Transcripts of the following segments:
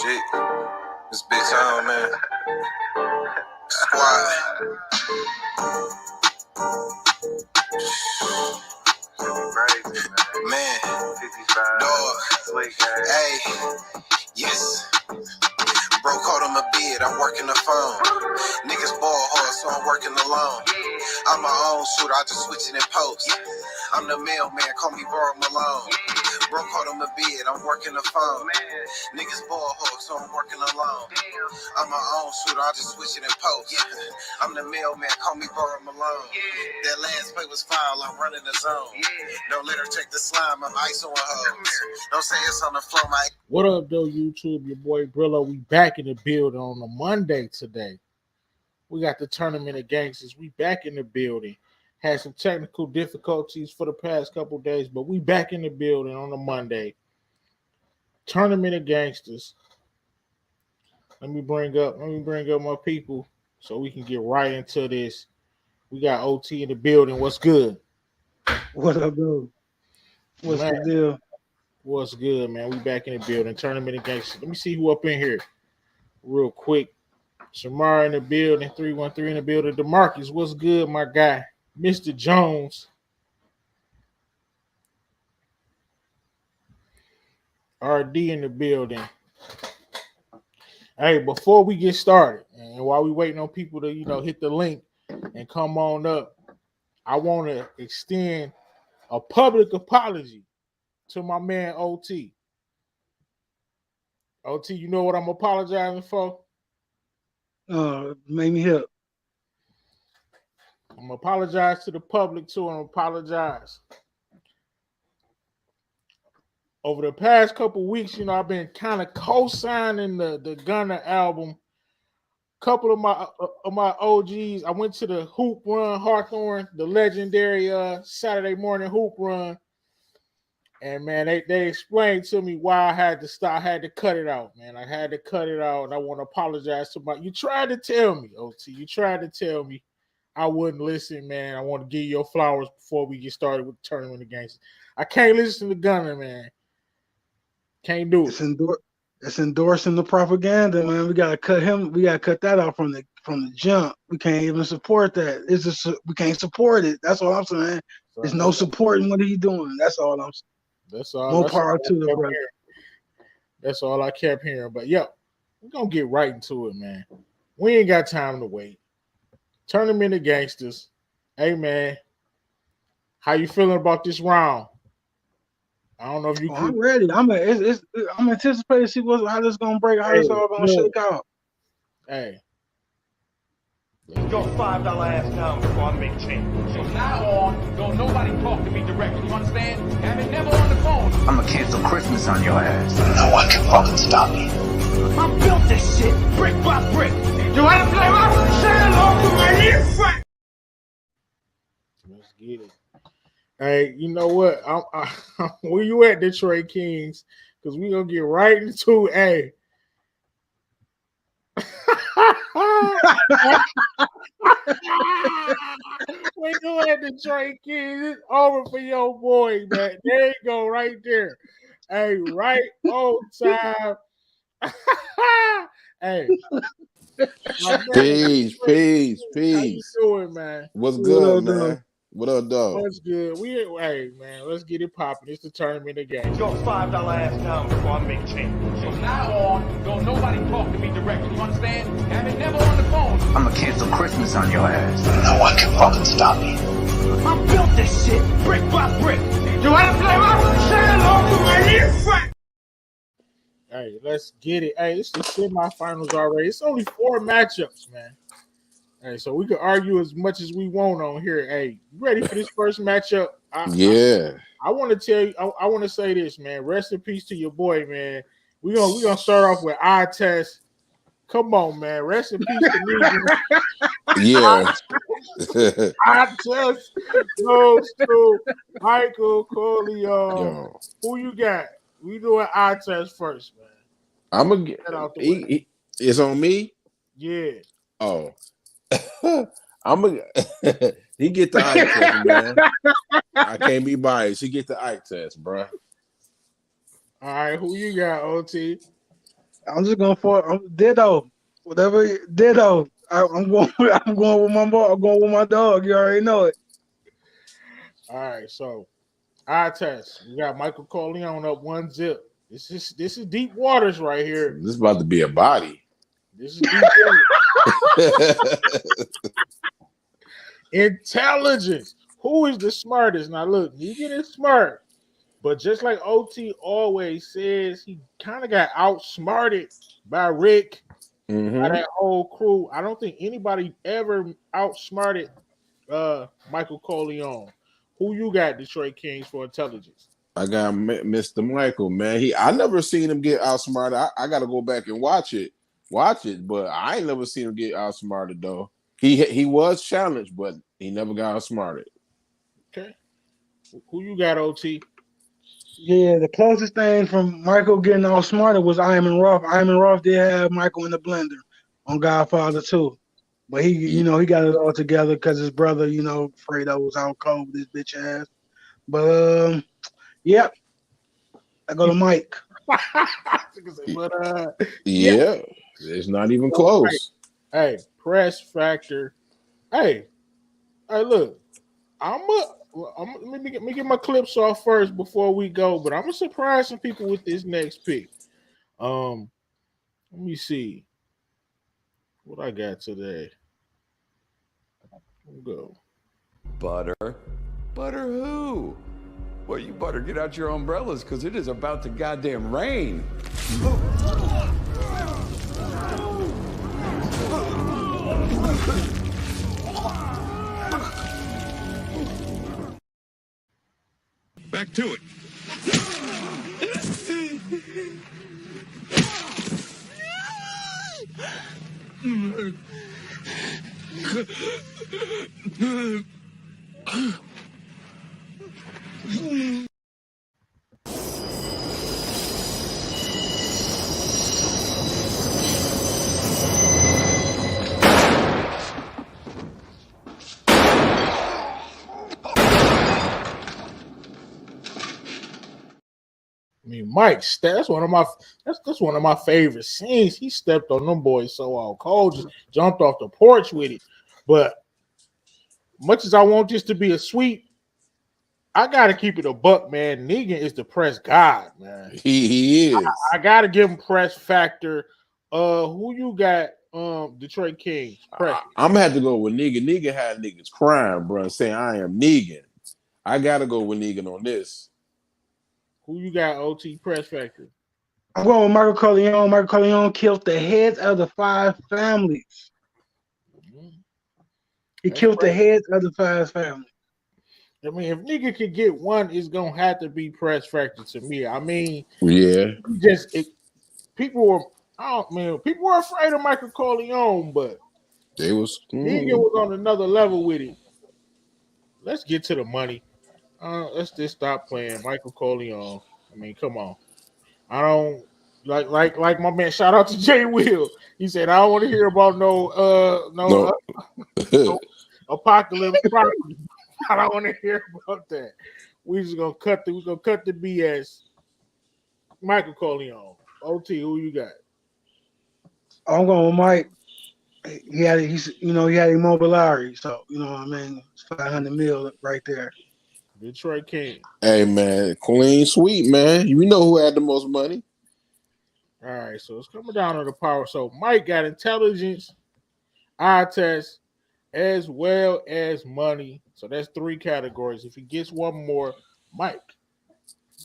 Shit, this bitch on, man. Squad. Man, dog. Hey, yes. Bro called him a bid, I'm working the phone. Niggas ball hard, so I'm working alone. I'm my own shooter, I just switch it in post. I'm the mailman, call me Borrow Malone. Bro called him a bid, I'm working the phone. Niggas ball hard, so I'm working alone. I'm my own shooter, I just switch it in post. I'm the mailman, call me Borrow Malone. That last play was foul, I'm running the zone. Don't let her take the slime, I'm ice on hoes. Don't say it's on the floor, my. What up, though, YouTube? Your boy Brillo. We back in the building on a Monday today. We got the Tournament of Gangters. We back in the building. Had some technical difficulties for the past couple days, but we back in the building on a Monday. Tournament of Gangters. Let me bring up my people so we can get right into this. We got OT in the building. What's good? What up, dude? What's the deal? What's good, man? We back in the building. Tournament of Gangsters. Let me see who up in here real quick. Shamar in the building. 313 in the building. DeMarcus, what's good, my guy? Mr. Jones. RD in the building. Hey, before we get started, and while we waiting on people to, hit the link and come on up, I want to extend a public apology to my man OT. OT, you know what I'm apologizing for? Make me hip. I'm gonna apologize to the public too. I'm apologize. Over the past couple weeks, I've been kind of co-signing the Gunna album. Couple of my OGs. I went to the Hoop Run Hawthorne, the legendary Saturday morning Hoop Run. And man, they explained to me why I had to stop. I had to cut it out, man. I had to cut it out, and I want to apologize to you tried to tell me, OT. You tried to tell me I wouldn't listen, man. I want to give you your flowers before we get started with the Tournament of Gangsters. I can't listen to Gunna, man. Can't do it. It's endorsing the propaganda, man. We gotta cut him. We gotta cut that out from the jump. We can't even support that. It's just we can't support it. That's all I'm saying. There's no supporting what he's doing. That's all I'm saying. That's all. More power to the brother. That's all I kept hearing. But yo, we're gonna get right into it, man. We ain't got time to wait. Tournament of Gangsters. Hey man, how you feeling about this round? I don't know if you. I'm ready. I'm anticipating to see how this gonna break. How this all gonna shake out. Hey. Your $5 ass down before I make change. From now on, don't nobody talk to me directly. You understand? Have it never on the phone. I'ma cancel Christmas on your ass. No one can fucking stop me. I built this shit brick by brick. You wanna play my shit off to my new friend? Let's get it. Hey, you know what? Where you at, Detroit Kings? Because we're gonna get right into A. We go at Detroit Kings. It's over for your boy, man. There you go, right there. Hey, right on time. Hey. Peace. How you doing, man? What's good, man? What up, dog? What's good? Hey, man, let's get it popping. It's the Tournament of Gangsters. Your $5 ass down before I make change. From now on, don't nobody talk to me directly. You understand? Have it never on the phone. I'ma cancel Christmas on your ass. No one can fucking stop me. I built this shit brick by brick. You wanna play my shit off to my new friend? Hey, let's get it. Hey, it's the semifinals already. It's only 4 matchups, man. Hey, so we can argue as much as we want on here. Hey, you ready for this first matchup? I want to tell you. I want to say this, man. Rest in peace to your boy, man. We gonna start off with eye test. Come on, man. Rest in peace to me. Yeah. Eye test goes to Michael Corleone. Who you got? We doing eye test first, man. I'm gonna get out the way. It's on me. Yeah. Oh. I'm gonna He get the eye test, man. I can't be biased. He get the eye test, bro. All right, who you got, OT? I'm just going for Ditto. Whatever Ditto. I'm going. I'm going with my ball. I'm going with my dog. You already know it. All right, so eye test. We got Michael Corleone up 1-0. This is deep waters right here. This is about to be a body. This is deep waters. Intelligence. Who is the smartest? Now look, Negan is smart, but just like OT always says, he kind of got outsmarted by Rick, by that whole crew. I don't think anybody ever outsmarted Michael Corleone. Who you got, Detroit Kings, for intelligence? I got Mr. Michael, man. I never seen him get outsmarted. I got to go back and watch it, but I ain't never seen him get outsmarted though. He was challenged, but he never got outsmarted. Okay, who you got, OT? Yeah, the closest thing from Michael getting outsmarted was Iman Roth. Iman Roth did have Michael in the blender on Godfather 2. But he got it all together because his brother, Fredo was out cold with his bitch ass. But yep, I go to Mike. Yeah, it's not even close. Hey, press factor. Hey, look, let me get my clips off first before we go. But I'm gonna surprise some people with this next pick. Let me see what I got today. Go. Butter who? Well, you better get out your umbrellas because it is about to goddamn rain. Back to it. I mean, Mike, that's one of my favorite scenes. He stepped on them boys so out cold, just jumped off the porch with it. But much as I want this to be a sweep, I gotta keep it a buck, man. Negan is the press god, man. He is. I gotta give him press factor. Who you got? Detroit Kings. I'm gonna have to go with Negan. Negan had niggas crying, bro, saying I am Negan. I gotta go with Negan on this. Who you got, OT press factor? I'm going with Michael Corleone. Michael Corleone killed the heads of the 5 families. He killed the heads of the 5 families. I mean, if nigga could get one, it's gonna have to be press factor to me. I mean, yeah, people were afraid of Michael Corleone, but nigga was on another level with it. Let's get to the money. Let's just stop playing Michael Corleone. I mean, come on. I don't like my man. Shout out to Jay Will. He said, "I don't want to hear about no apocalypse property. I don't want to hear about that. We're gonna cut the BS." Michael Corleone. OT, who you got? I'm going with Mike. He had immobility, so you know what I mean. It's 500 mil right there. Detroit King. Hey man, clean sweep, man. You know who had the most money? All right, so it's coming down to the power. So Mike got intelligence, eye test, as well as money. So that's 3 categories. If he gets one more, Mike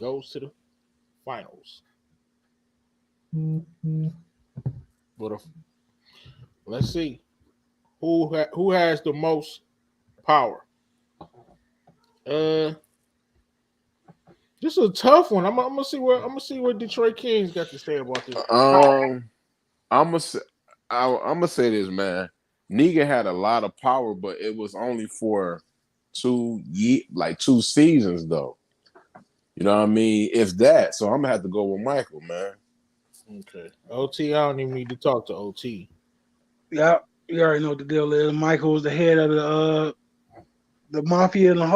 goes to the finals. But let's see who has the most power. This is a tough one. I'm gonna see what Detroit Kings got to say about this. I'm gonna say this, man. Negan had a lot of power, but it was only for 2 seasons, though. You know what I mean? If that, so I'm gonna have to go with Michael, man. Okay, OT. I don't even need to talk to OT. Yeah, you already know what the deal is. Michael was the head of the mafia in the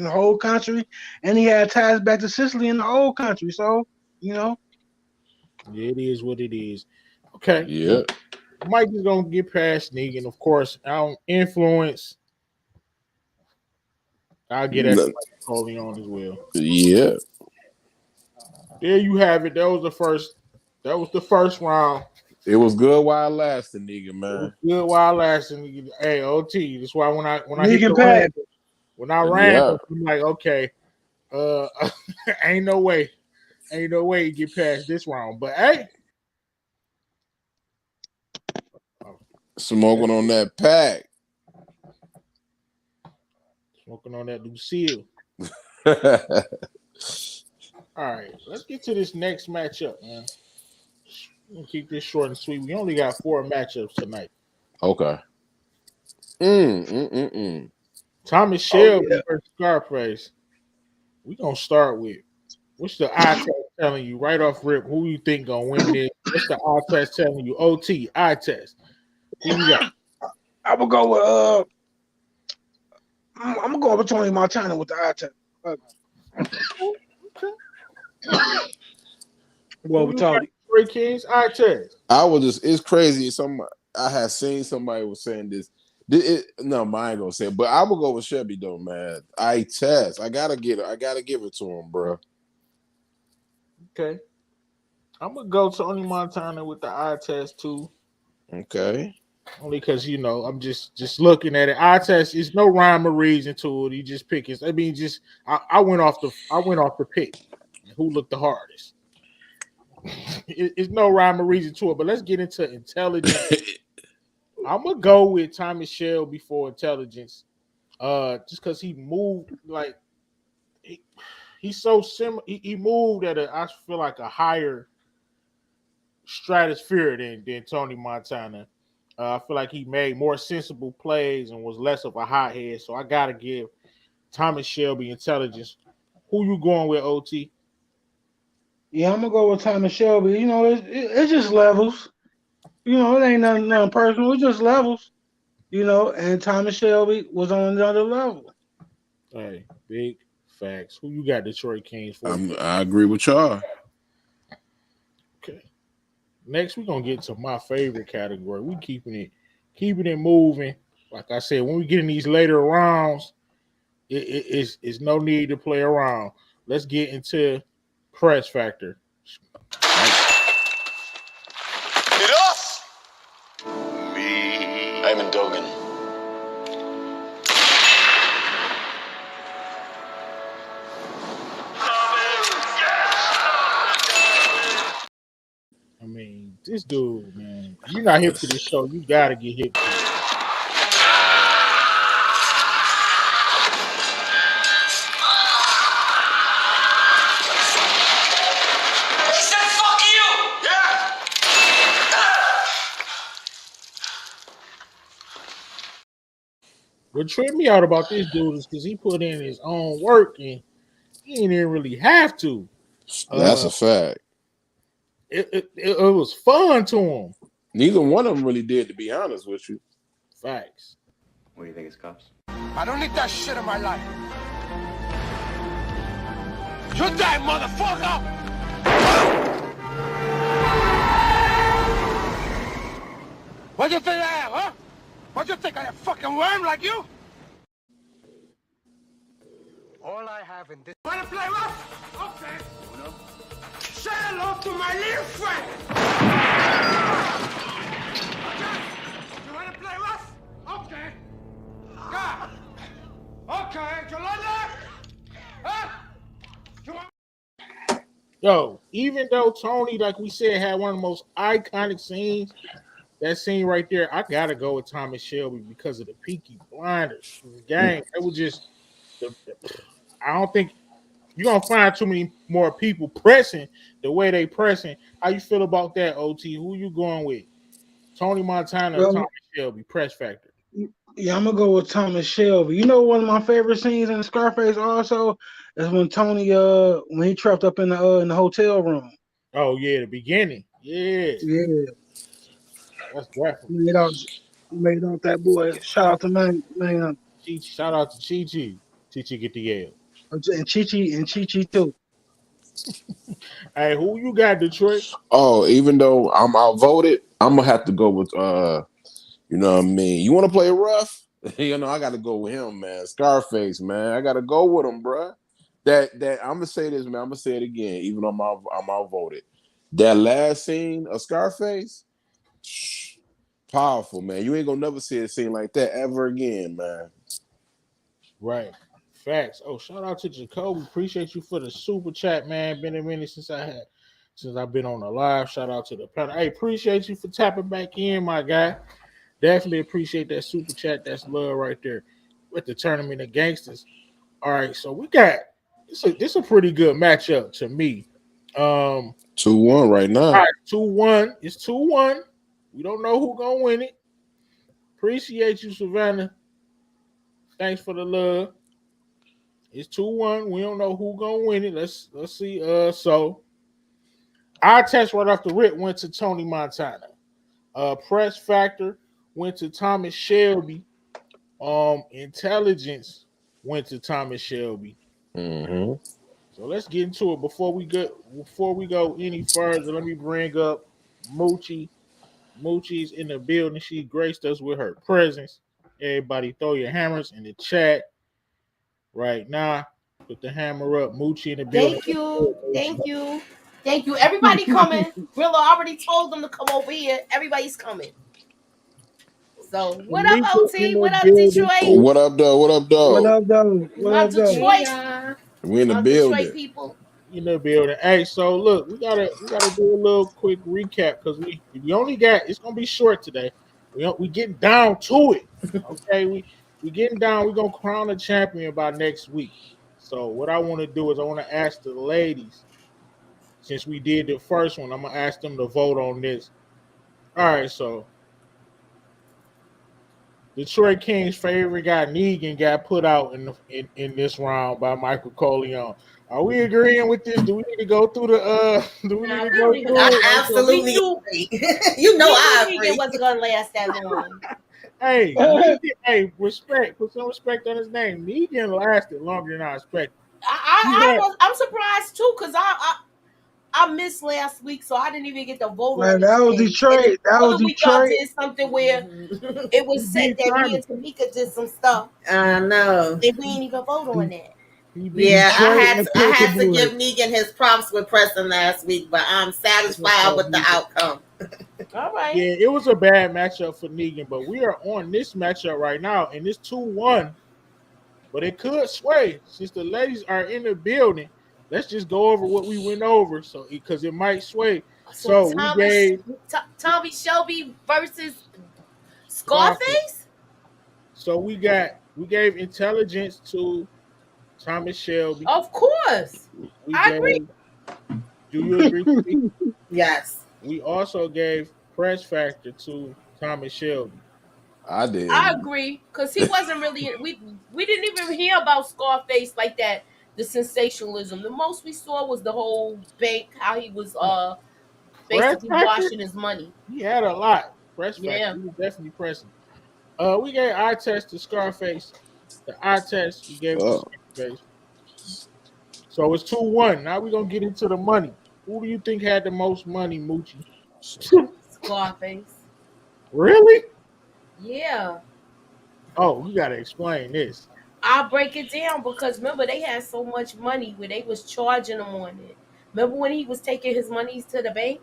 whole country, and he had ties back to Sicily in the old country. So It is what it is. Okay. Yeah. Mike is gonna get past Negan, of course. Our influence. I'll get at Corleone as well. Yeah. There you have it. That was the first round. It was good while it lasted, nigga, It man. was good while lasting. Hey, OT. That's why when I hit Negan the Pat. ramp, when I ran, I'm like, okay, ain't no way you get past this round. But hey, smoking on that pack. Smoking on that Lucille. All right, let's get to this next matchup, man. We'll keep this short and sweet. We only got 4 matchups tonight. Okay. Thomas Shelby versus Scarface. We're gonna start with what's the eye test telling you right off rip? Who you think gonna win this? What's the eye test telling you? OT eye test. Who you got? I will go with I'm gonna go with Tony Montana with the eye test. Well, we talking Three Kings eye test. It's crazy. I had seen somebody was saying this. No, I ain't gonna say it, but I will go with Shelby though, man. Eye test. I gotta give it to him, bro. Okay. I'm gonna go Tony Montana with the eye test too. Okay. Only because I'm just looking at it. Eye test is no rhyme or reason to it. You just pick it. I mean, I went off the pick. Who looked the hardest? It's no rhyme or reason to it. But let's get into intelligence. I'm gonna go with Thomas Shelby for intelligence. Just because he moved like he's so similar. He moved at I feel like a higher stratosphere than Tony Montana. I feel like he made more sensible plays and was less of a hothead. So I gotta give Thomas Shelby intelligence. Who you going with, OT? Yeah, I'm gonna go with Thomas Shelby. It's just levels. It ain't nothing personal. It's just levels. And Thomas Shelby was on another level. Hey, big facts. Who you got Detroit Kings for? I agree with y'all. Okay. Next, we're gonna get to my favorite category. We keeping it moving. Like I said, when we get in these later rounds, it's no need to play around. Let's get into press factor. Enough! Me. I'm in Dogan. I mean, this dude, man, you're not hip to this show. You gotta get hip to it. What tripped me out about this dude is because he put in his own work and he didn't even really have to. That's a fact. It was fun to him. Neither one of them really did, to be honest with you. Facts. What do you think, it's cops? I don't need that shit in my life. You die, motherfucker! What do you think I am, huh? What do you think I am, fucking worm like you? All I have in this... Wanna play rough? Okay. Uno. Say hello to my little friend! Okay. You wanna play rough? Okay. God. Okay, you like that? Huh? You want... Yo, even though Tony, like we said, had one of the most iconic scenes, that scene right there, I gotta go with Thomas Shelby because of the Peaky Blinders gang. It was just, I don't think you're gonna find too many more people pressing the way they pressing. How you feel about that, OT? Who you going with? Tony Montana or Thomas Shelby? Press factor. Yeah, I'm gonna go with Thomas Shelby. One of my favorite scenes in Scarface also is when Tony when he trapped up in the hotel room. Oh yeah, the beginning. Yeah. That's definitely made out that boy. Shout out to man. Shout out to Chi Chi. Chi Chi get the L. And Chi too. Hey, who you got, Detroit? Oh, even though I'm outvoted, I'm gonna have to go with you know what I mean. You want to play rough? You know, I got to go with him, man. Scarface, man. I got to go with him, bro. That I'm gonna say this, man. I'm gonna say it again, even though I'm outvoted. That last scene of Scarface, powerful, man. You ain't gonna never see a scene like that ever again, man. Right. Facts. Oh, shout out to Jacoby. Appreciate you for the super chat, man. Been a minute since I've been on the live. Shout out to the panel. Hey, appreciate you for tapping back in, my guy. Definitely appreciate that super chat. That's love right there with the tournament of gangsters. All right, so we got this a pretty good matchup to me. 2-1 right now. All right, 2-1. It's 2-1. We don't know who gonna win it. Appreciate you, Savannah. Thanks for the love. It's 2-1. We don't know who gonna win it. Let's see. So our test right off the rip went to Tony Montana. Press factor went to Thomas Shelby. Intelligence went to Thomas Shelby. Mm-hmm. So let's get into it. Before we go any further, let me bring up Moochie. Moochie's in the building. She graced us with her presence. Everybody throw your hammers in the chat right now. Put the hammer up. Moochie in the building. Thank you. Everybody coming. Rilla already told them to come over here. Everybody's coming. So what up, OT? What up, Detroit? What up, though? What up, though? What up, though? What My up, though? Detroit. We in the My building. Detroit people. In the building. Hey, so look, we gotta do a little quick recap because we only got, it's gonna be short today. We getting down to it. Okay, we getting down. We're gonna crown a champion by next week. So what I want to do is I want to ask the ladies, since we did the first one, I'm gonna ask them to vote on this. All right, so Detroit Kings' favorite guy, Negan, got put out in this round by Michael Corleone. Are we agreeing with this? Do we need to go through the do we need to go through it? Absolutely. You know I agree. It wasn't gonna last that long. Hey, Negan, hey, respect. Put some respect on his name. Negan lasted longer than I expected. I'm surprised too, because I missed last week, so I didn't even get to vote on it. That was Detroit. That was Detroit. Did something where it was said that me and Tamika did some stuff. I know. And we ain't even vote on that. Yeah, I had to give Negan his props with pressing last week, but I'm satisfied with the outcome. All right. Yeah, it was a bad matchup for Negan, but we are on this matchup right now, and it's 2-1. But it could sway since the ladies are in the building. Let's just go over what we went over, so because it might sway. So we gave Tommy Shelby versus Scarface. So we gave intelligence to Thomas Shelby. Of course, I agree. Do you agree? Yes. We also gave press factor to Thomas Shelby. I did. I agree because he wasn't really. We didn't even hear about Scarface like that. The sensationalism. The most we saw was the whole bank, how he was basically washing his money. He had a lot. Press factor. He was definitely pressing. We gave eye test to Scarface. The eye test we gave to Scarface. So it's 2-1. Now we're gonna get into the money. Who do you think had the most money, Moochie? Scarface. Really? Yeah. Oh, you gotta explain this. I'll break it down because remember they had so much money where they was charging him on it. Remember when he was taking his monies to the bank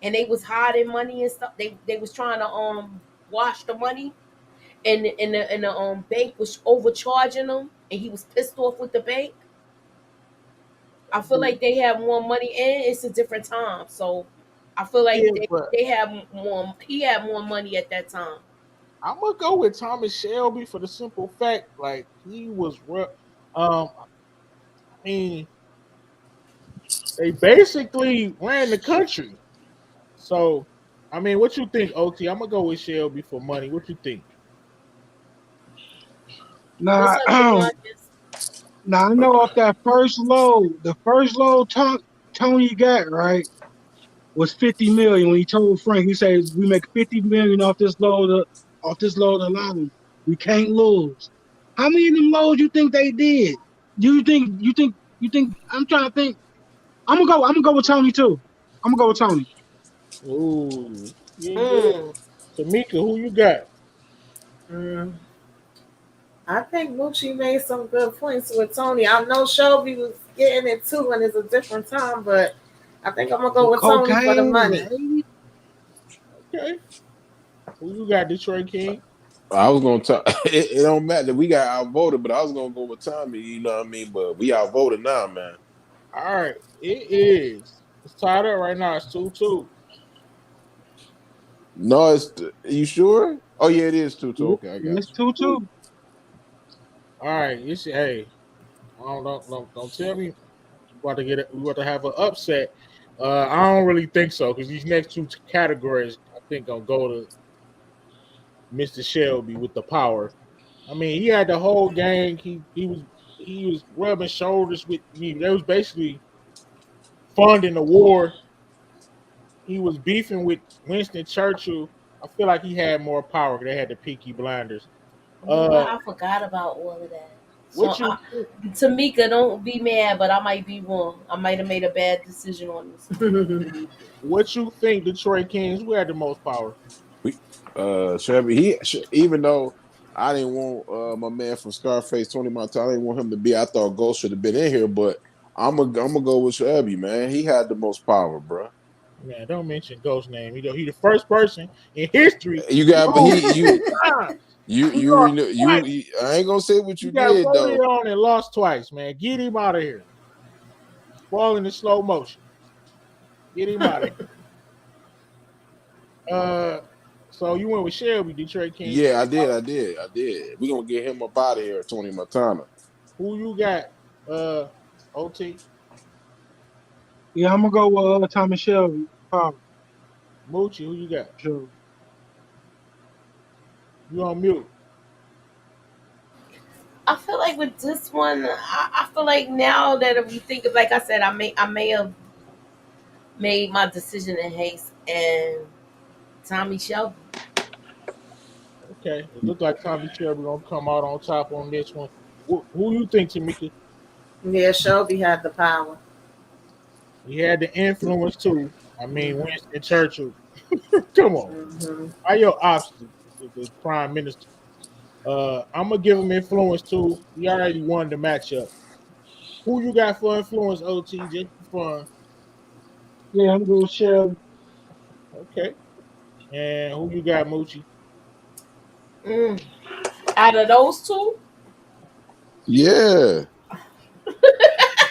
and they was hiding money and stuff? They was trying to wash the money and the bank was overcharging him and he was pissed off with the bank. I feel like they have more money and it's a different time. So I feel like they have more. He had more money at that time. I'm gonna go with Thomas Shelby for the simple fact, like he was. I mean, they basically ran the country. So, I mean, what you think, OT? I'm gonna go with Shelby for money. What you think? Nah, I know off that first load, the first load Tony got right was 50 million. When he told Frank, he said we make 50 million off this load alone. We can't lose. How many of them lows you think they did? You think? I'm trying to think. I'm gonna go with Tony too. I'm gonna go with Tony. Ooh, yeah, good. Tamika, who you got? I think Moochie made some good points with Tony. I know Shelby was getting it too, and it's a different time, but I think I'm gonna go with Tony for the money. Okay. Who you got, Detroit King? I was gonna talk. It don't matter. We got outvoted, but I was gonna go with Tommy. You know what I mean? But we outvoted now, man. All right, it is. It's tied up right now. It's 2-2. No, it's. You sure? Oh yeah, it is 2-2. Okay, I got It's you. 2-2. All right, hey, don't tell me we about to have an upset. I don't really think so because these next two categories, I think, gonna go to Mr. Shelby with the power. I mean, he had the whole gang. He was rubbing shoulders with me. They was basically funding the war. He was beefing with Winston Churchill. I feel like he had more power. They had the Peaky Blinders. I forgot about all of that. So Tamika, don't be mad, but I might be wrong. I might have made a bad decision on this. What you think, Detroit Kings? Who had the most power? Shelby. Even though I didn't want my man from Scarface, Tony Montana, I didn't want him to be. I thought Ghost should have been in here, but I'm gonna go with Shelby, man. He had the most power, bro. Man, don't mention Ghost's name. He the first person in history. You got, but you. I ain't gonna say what you got did voted though. on and lost twice, man. Get him out of here. Falling in slow motion. Get him out of here. So you went with Shelby, Detroit King. Yeah, I did. We gonna get him up out of here, Tony Montana. Who you got? OT. Yeah, I'm gonna go with Tommy Shelby. Moochie, who you got? Sure. You on mute. I feel like with this one, I feel like now that if we think of, like I said, I may have made my decision in haste, and Tommy Shelby. Okay, it looked like Tommy Shelby gonna come out on top on this one. Who you think, Tamika? Yeah, Shelby had the power. He had the influence too. I mean, Winston Churchill. Come on, Why your opposite, the prime minister? I'm gonna give him influence too. He already won the matchup. Who you got for influence, OT? Just for fun. Yeah, I'm going with Shelby. Okay. And who you got, Moochie? Out of those two? Yeah.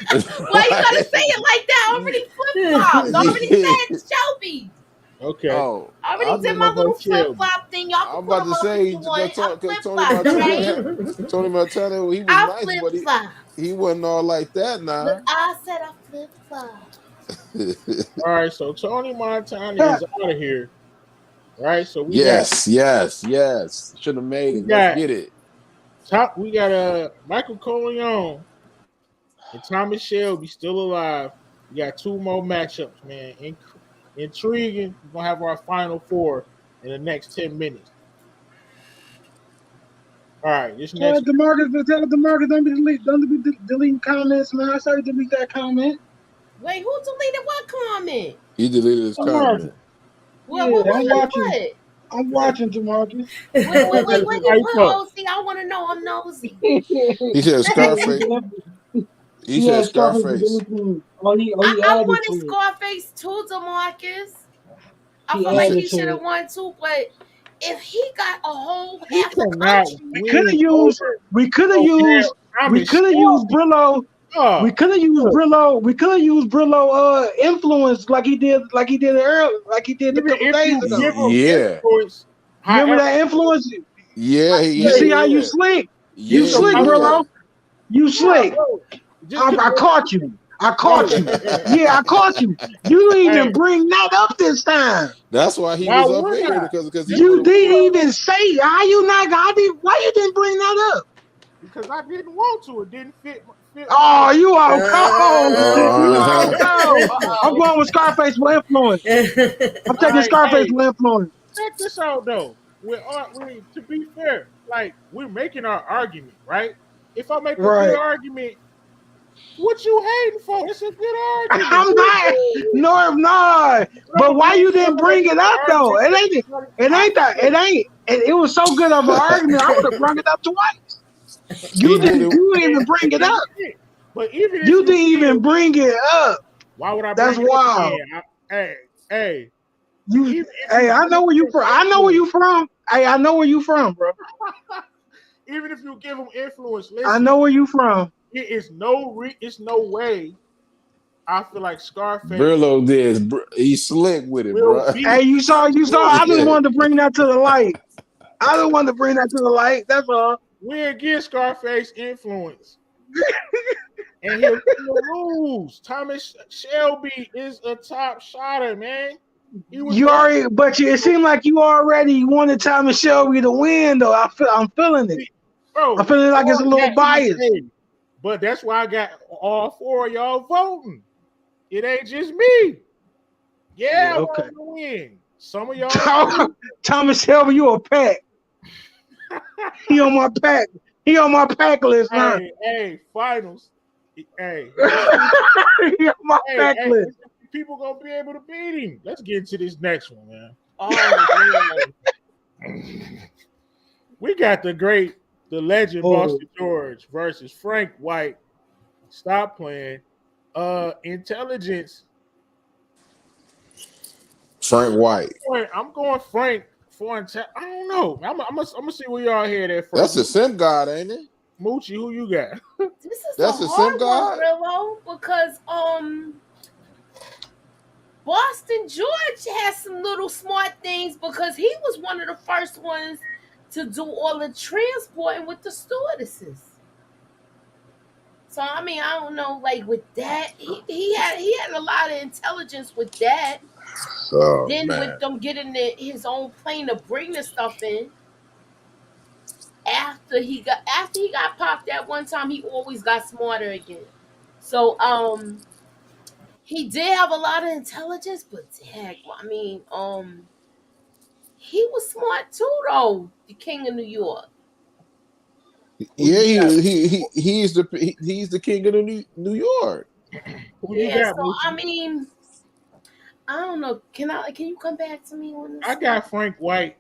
Why you gotta say it like that? I already flip-flopped. I already said Shelby. Okay. Oh, I already did my little flip-flop thing. Y'all can I'm about to say Tony Montana, he was nice, but he wasn't all like that now. Look, I said I flip-flop. All right, so Tony Montana is out of here. Right? So we yes. Should have made it. Let's get it. We got Michael Corleone and Thomas Shelby still alive. We got two more matchups, man. Intriguing. We're gonna have our final four in the next 10 minutes. All right, this next. Tell DeMarcus don't be deleting comments, man. I saw you delete that comment. Wait, who deleted what comment? He deleted his comment. What I'm watching DeMarcus. Wait, OC, I want to know. I'm nosy. He said Scarface. He said Scarface. I wanted Scarface too, DeMarcus. I feel like he should have won too, but if he got a whole half the country, we could have used Brillo. We could have used Brillo influence like he did earlier, like he did a couple days ago. Yeah. Remember that influence? Yeah. You see how you slick? You slick, Brillo. You slick. I caught you. Yeah, I caught you. You didn't even bring that up this time. That's why he was up here because you didn't even say how you not. Why you didn't bring that up? Because I didn't want to. It didn't fit. Oh, you are cold. I'm going with Scarface with influence. I'm taking Scarface with influence. Check this out, though. To be fair, like we're making our argument, right? If I make a good Right. argument, what you hating for? It's a good argument. I'm not. No, I'm not. No, But why because you you're didn't gonna make bring a it good up though? argument. It ain't. It I ain't that. It ain't. It was so good of an argument. I would have brought it up twice. He You did didn't. it. You didn't even bring it up. But even if You you didn't even did, bring it up. why would I That's bring it up wild. again? Hey, You. even if Hey, you I give know where you them from. I know where you from. Hey, I know where you from, bro. even if you give them influence, I listen, know where you from. it's no way. I feel like Scarface Brillo did. He's slick with it, will bro. Hey, beat. you saw. I just Yeah. wanted to bring that to the light. I just wanted to bring that to the light. That's all. We against Scarface influence, and he'll still lose. Thomas Shelby is a top shotter, man. He was You born. already, but it seemed like you already wanted Thomas Shelby to win, though. I'm feeling it. Bro, I'm feeling like it's a little that is biased. hey, but that's why I got all four of y'all voting. It ain't just me. Yeah, I Okay. want to win. Some of y'all. Thomas Shelby, you a pack. He on my pack. He on my pack list, huh? Hey, finals. Hey, He on my pack list. people gonna be able to beat him. Let's get into this next one, man. Oh, man. We got the legend Boston George versus Frank White. Stop playing. Intelligence. Frank White. I'm going Frank for I don't know. I'm gonna see where y'all head at first. That's a sim god, ain't it? Moochie, who you got? This is That's a a sim hard one, god. Brillo, because Boston George has some little smart things because he was one of the first ones to do all the transporting with the stewardesses. So I mean, I don't know, like with that, he had a lot of intelligence with that. Oh Then man. with them getting his own plane to bring the stuff in. After he got popped that one time, he always got smarter again. So he did have a lot of intelligence, but heck, I mean, he was smart too, though. The King of New York. Yeah, he's the king of New York. Who you Yeah. got, So Moochie? I mean, I don't know. Can you come back to me on this? I got Frank White.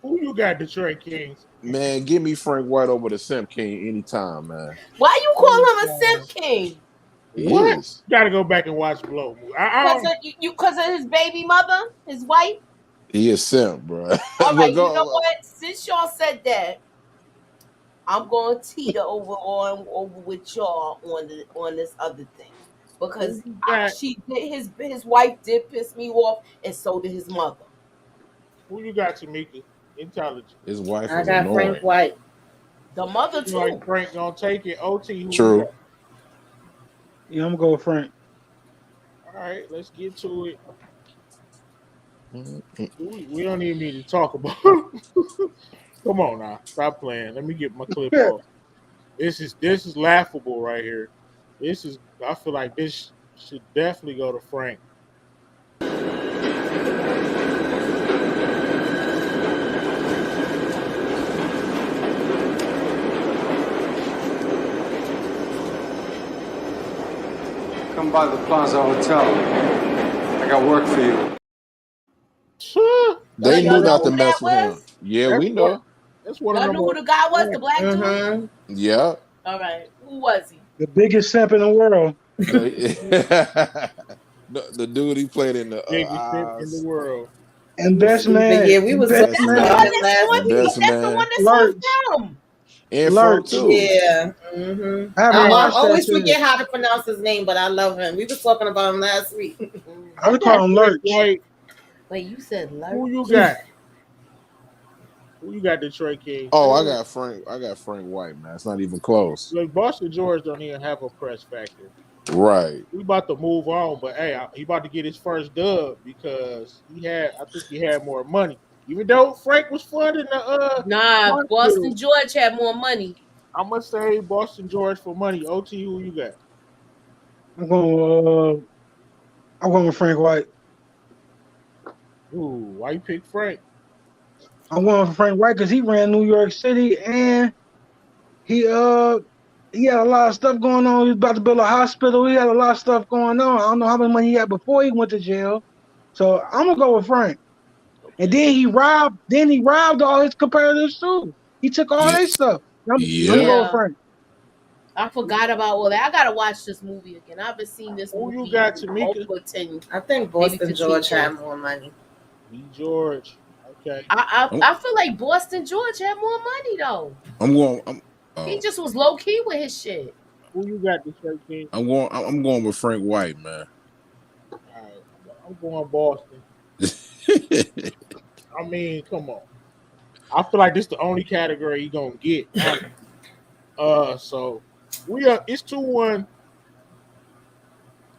Who you got, Detroit Kings? Man, give me Frank White over the Simp King anytime, man. Why you call him a simp king? He What? is. Gotta go back and watch Blow. Because of his baby mother, his wife. He is simp, bro. All But right, you know go. what? Since y'all said that, I'm going to teeter over with y'all on this other thing because his wife did piss me off, and so did his mother. Who you got, Tamika? Intelligent. His wife I was got annoying. Frank White. The mother You like too. Frank gonna take it. OT, who you True. got? Yeah, I'm gonna go with Frank. All right, let's get to it. We don't even need to talk about it. Come on now. Stop playing. Let me get my clip off. This is laughable right here. I feel like this should definitely go to Frank. Come by the Plaza Hotel. I got work for you. They Y'all knew know not to who mess that with him. was? Yeah, we know. That's one of Y'all them. knew who the guy was, the black dude? Mm-hmm. Yeah. All right. Who was he? The biggest simp in the world. the dude he played in the Biggest simp in the Oz. world. And best But man. yeah, we And was best That's talking the man. about one him that's last on week. Best that's the man. one that's Lurch. on film. And Fro Lurch. too. Yeah. Mm-hmm. I haven't I watched that always since. forget how to pronounce his name, but I love him. We was talking about him last week. I call him Lurch. Wait, Wait, you said who Lurch? you got? Who you got, Detroit Kings? Oh, I got Frank White, man. It's not even close. Look, Boston George don't even have a press factor. Right. We about to move on, but hey, he about to get his first dub because I think he had more money. Even though Frank was funding the Nah, hospital, Boston George had more money. I'm gonna say Boston George for money. OT, who you got? I'm going with Frank White. Ooh, why you pick Frank? I'm going for Frank White because he ran New York City and he had a lot of stuff going on. He was about to build a hospital. He had a lot of stuff going on. I don't know how much money he had before he went to jail. So I'm gonna go with Frank. And then he robbed all his competitors too. He took all Yeah. their stuff. I'm gonna Yeah. go with Frank. I forgot about all that. I gotta watch this movie again. I've been seeing this Who movie you got, Tamika? over 10. I think maybe Boston 15 George had years. more money. B. George. Okay. I feel like Boston George had more money though. He just was low key with his shit. Who you got this 13? I'm going with Frank White, man. All right. I'm going Boston. I mean, come on. I feel like this is the only category you gonna get. So it's 2-1.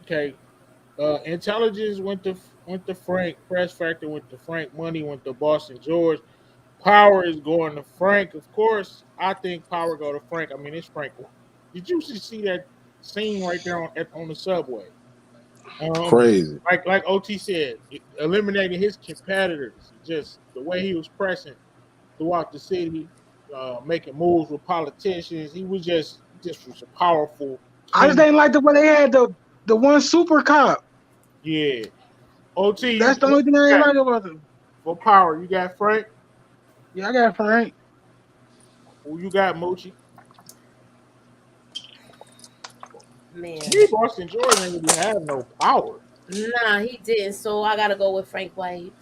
Okay. Intelligence went to Frank. Press factor went to Frank. Money went to Boston George. Power is going to Frank, of course. I think power go to Frank. I mean, it's Frank. Did you see that scene right there on the subway? Crazy. Like OT said, eliminating his competitors. Just the way he was pressing throughout the city, making moves with politicians. He was just was a powerful. I just didn't like the way they had the one super cop. Yeah. OT. That's the only thing I didn't like about them. For power, you got Frank? Yeah, I got Frank. Who you got, Mochi? Man. Boston George didn't really have no power. Nah, he didn't. So I gotta go with Frank White.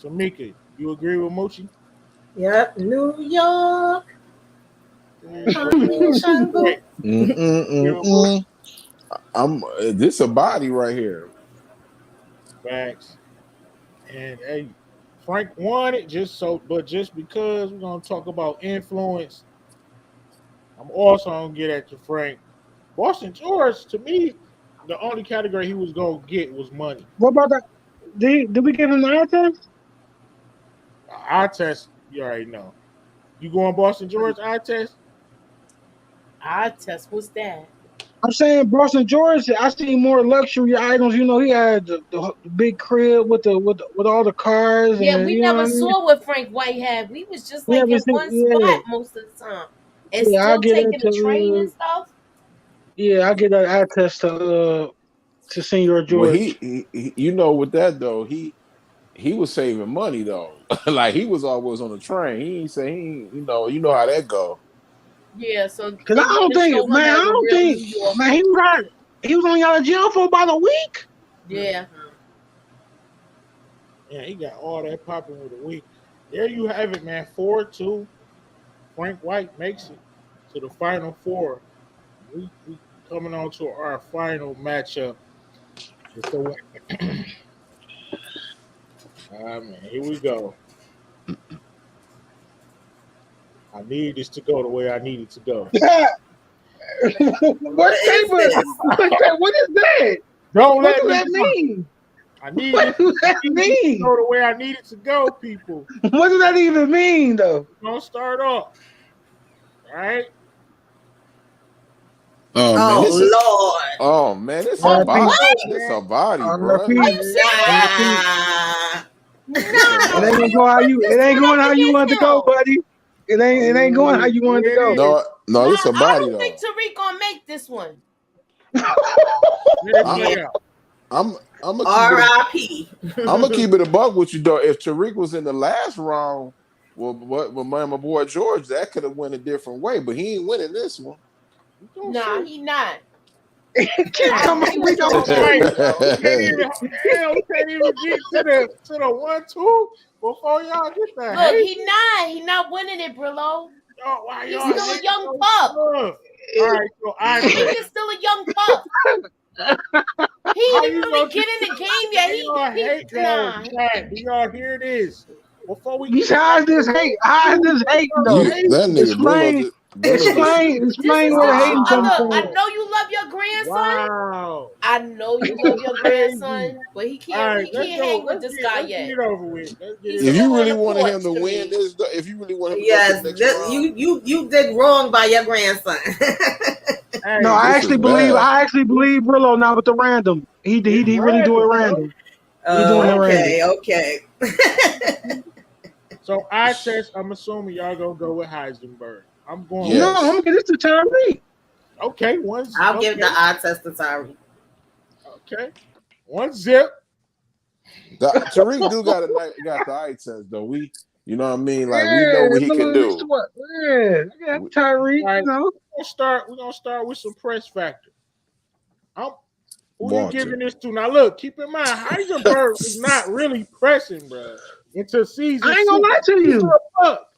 Tamika, you agree with Mochi? Yep, New York. This a body right here. Facts. And hey, Frank won it just because we're gonna talk about influence, I'm also gonna get at you, Frank. Boston George, to me, the only category he was gonna get was money. What about that? Did we give him the eye test? Eye test, you already know. You going Boston George eye test? Eye test, what's that? I'm saying Boston George. I see more luxury items. You know, he had the big crib with all the cars. Yeah, and, we you know never what I mean? saw what Frank White had. We was just like in one spot most of the time, and still taking the train and stuff. Yeah, I get that eye test to Senor George. Well, he you know, with that though, he was saving money though. Like he was always on the train. He ain't say you know how that go. Yeah, so because I don't think, man, he was only out of jail for about a week. Yeah. Yeah, he got all that popping with a week. There you have it, man. 4-2. Frank White makes it to the final four. We coming on to our final matchup. Man, here we go. I need this to go the way I need it to go. What is that? Don't what let does that mean? I need it to go the way I need it to go, people. What does that even mean, though? We're gonna start off. All right. Oh man, it's a body. It's a body, bro. It ain't going how you want it to go, buddy. It ain't going how you want it to go. No, it's a body. I don't think Tariq gonna make this one. I'm R.I.P. I'm gonna keep it a buck with you though. If Tariq was in the last round, with my boy George, that could have went a different way, but he ain't winning this one. Nah, he not. We can't even get to the 1-2 before y'all get that. Look, he not winning it, Brillo. He's still a young pup. All right, so he's still a young pup. He didn't really get in the game yet. Do y'all hear this? Before we how's this hate? How's this hate though? That nigga Explain where the hate comes from. I know you love your grandson. Wow. I know you love your grandson, but he can't hang with this guy yet. Get it over with. If you really wanted him to win this, if you really want him to go to the next round, you did wrong by your grandson. No, I actually believe Brillo now with the random. He really do it random. Okay. So I test. I'm assuming y'all gonna go with Heisenberg. I'm going. No, I'm Yes. gonna get this to Tyreek. Okay, I'll give the eye test to Tyreek. Okay, one zip. Tariq do got the eye test though. You know what I mean? Like we know Yeah, what he can this is do. what. Yeah, I got Tyreek. All right, You know, we're gonna start with some press factor. Who you Walter. giving this to? Now look, keep in mind, Heisenberg was not really pressing, bro, until season I ain't 6. gonna lie to you.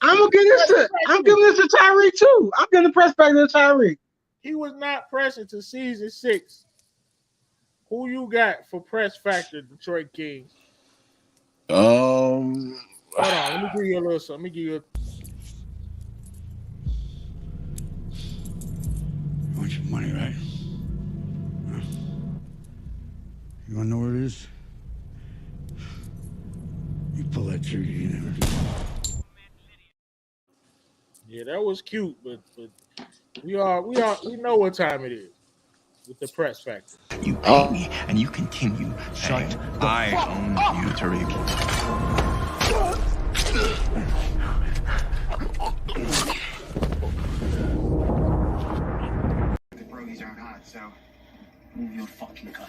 I'm giving this to Tyreek too. I'm giving the press back to Tyreek. He was not pressing to season 6. Who you got for press factor, Detroit Kings? Um, Hold on, let me give you a little something. Let me give you You want your money, right? Huh? You wanna know where it is? You pull that trigger, you never. Yeah, that was cute, but we know what time it is with the press factor. You pay me, and you continue. Shut I own you, Tariq. The brodies aren't hot, so move your fucking gun.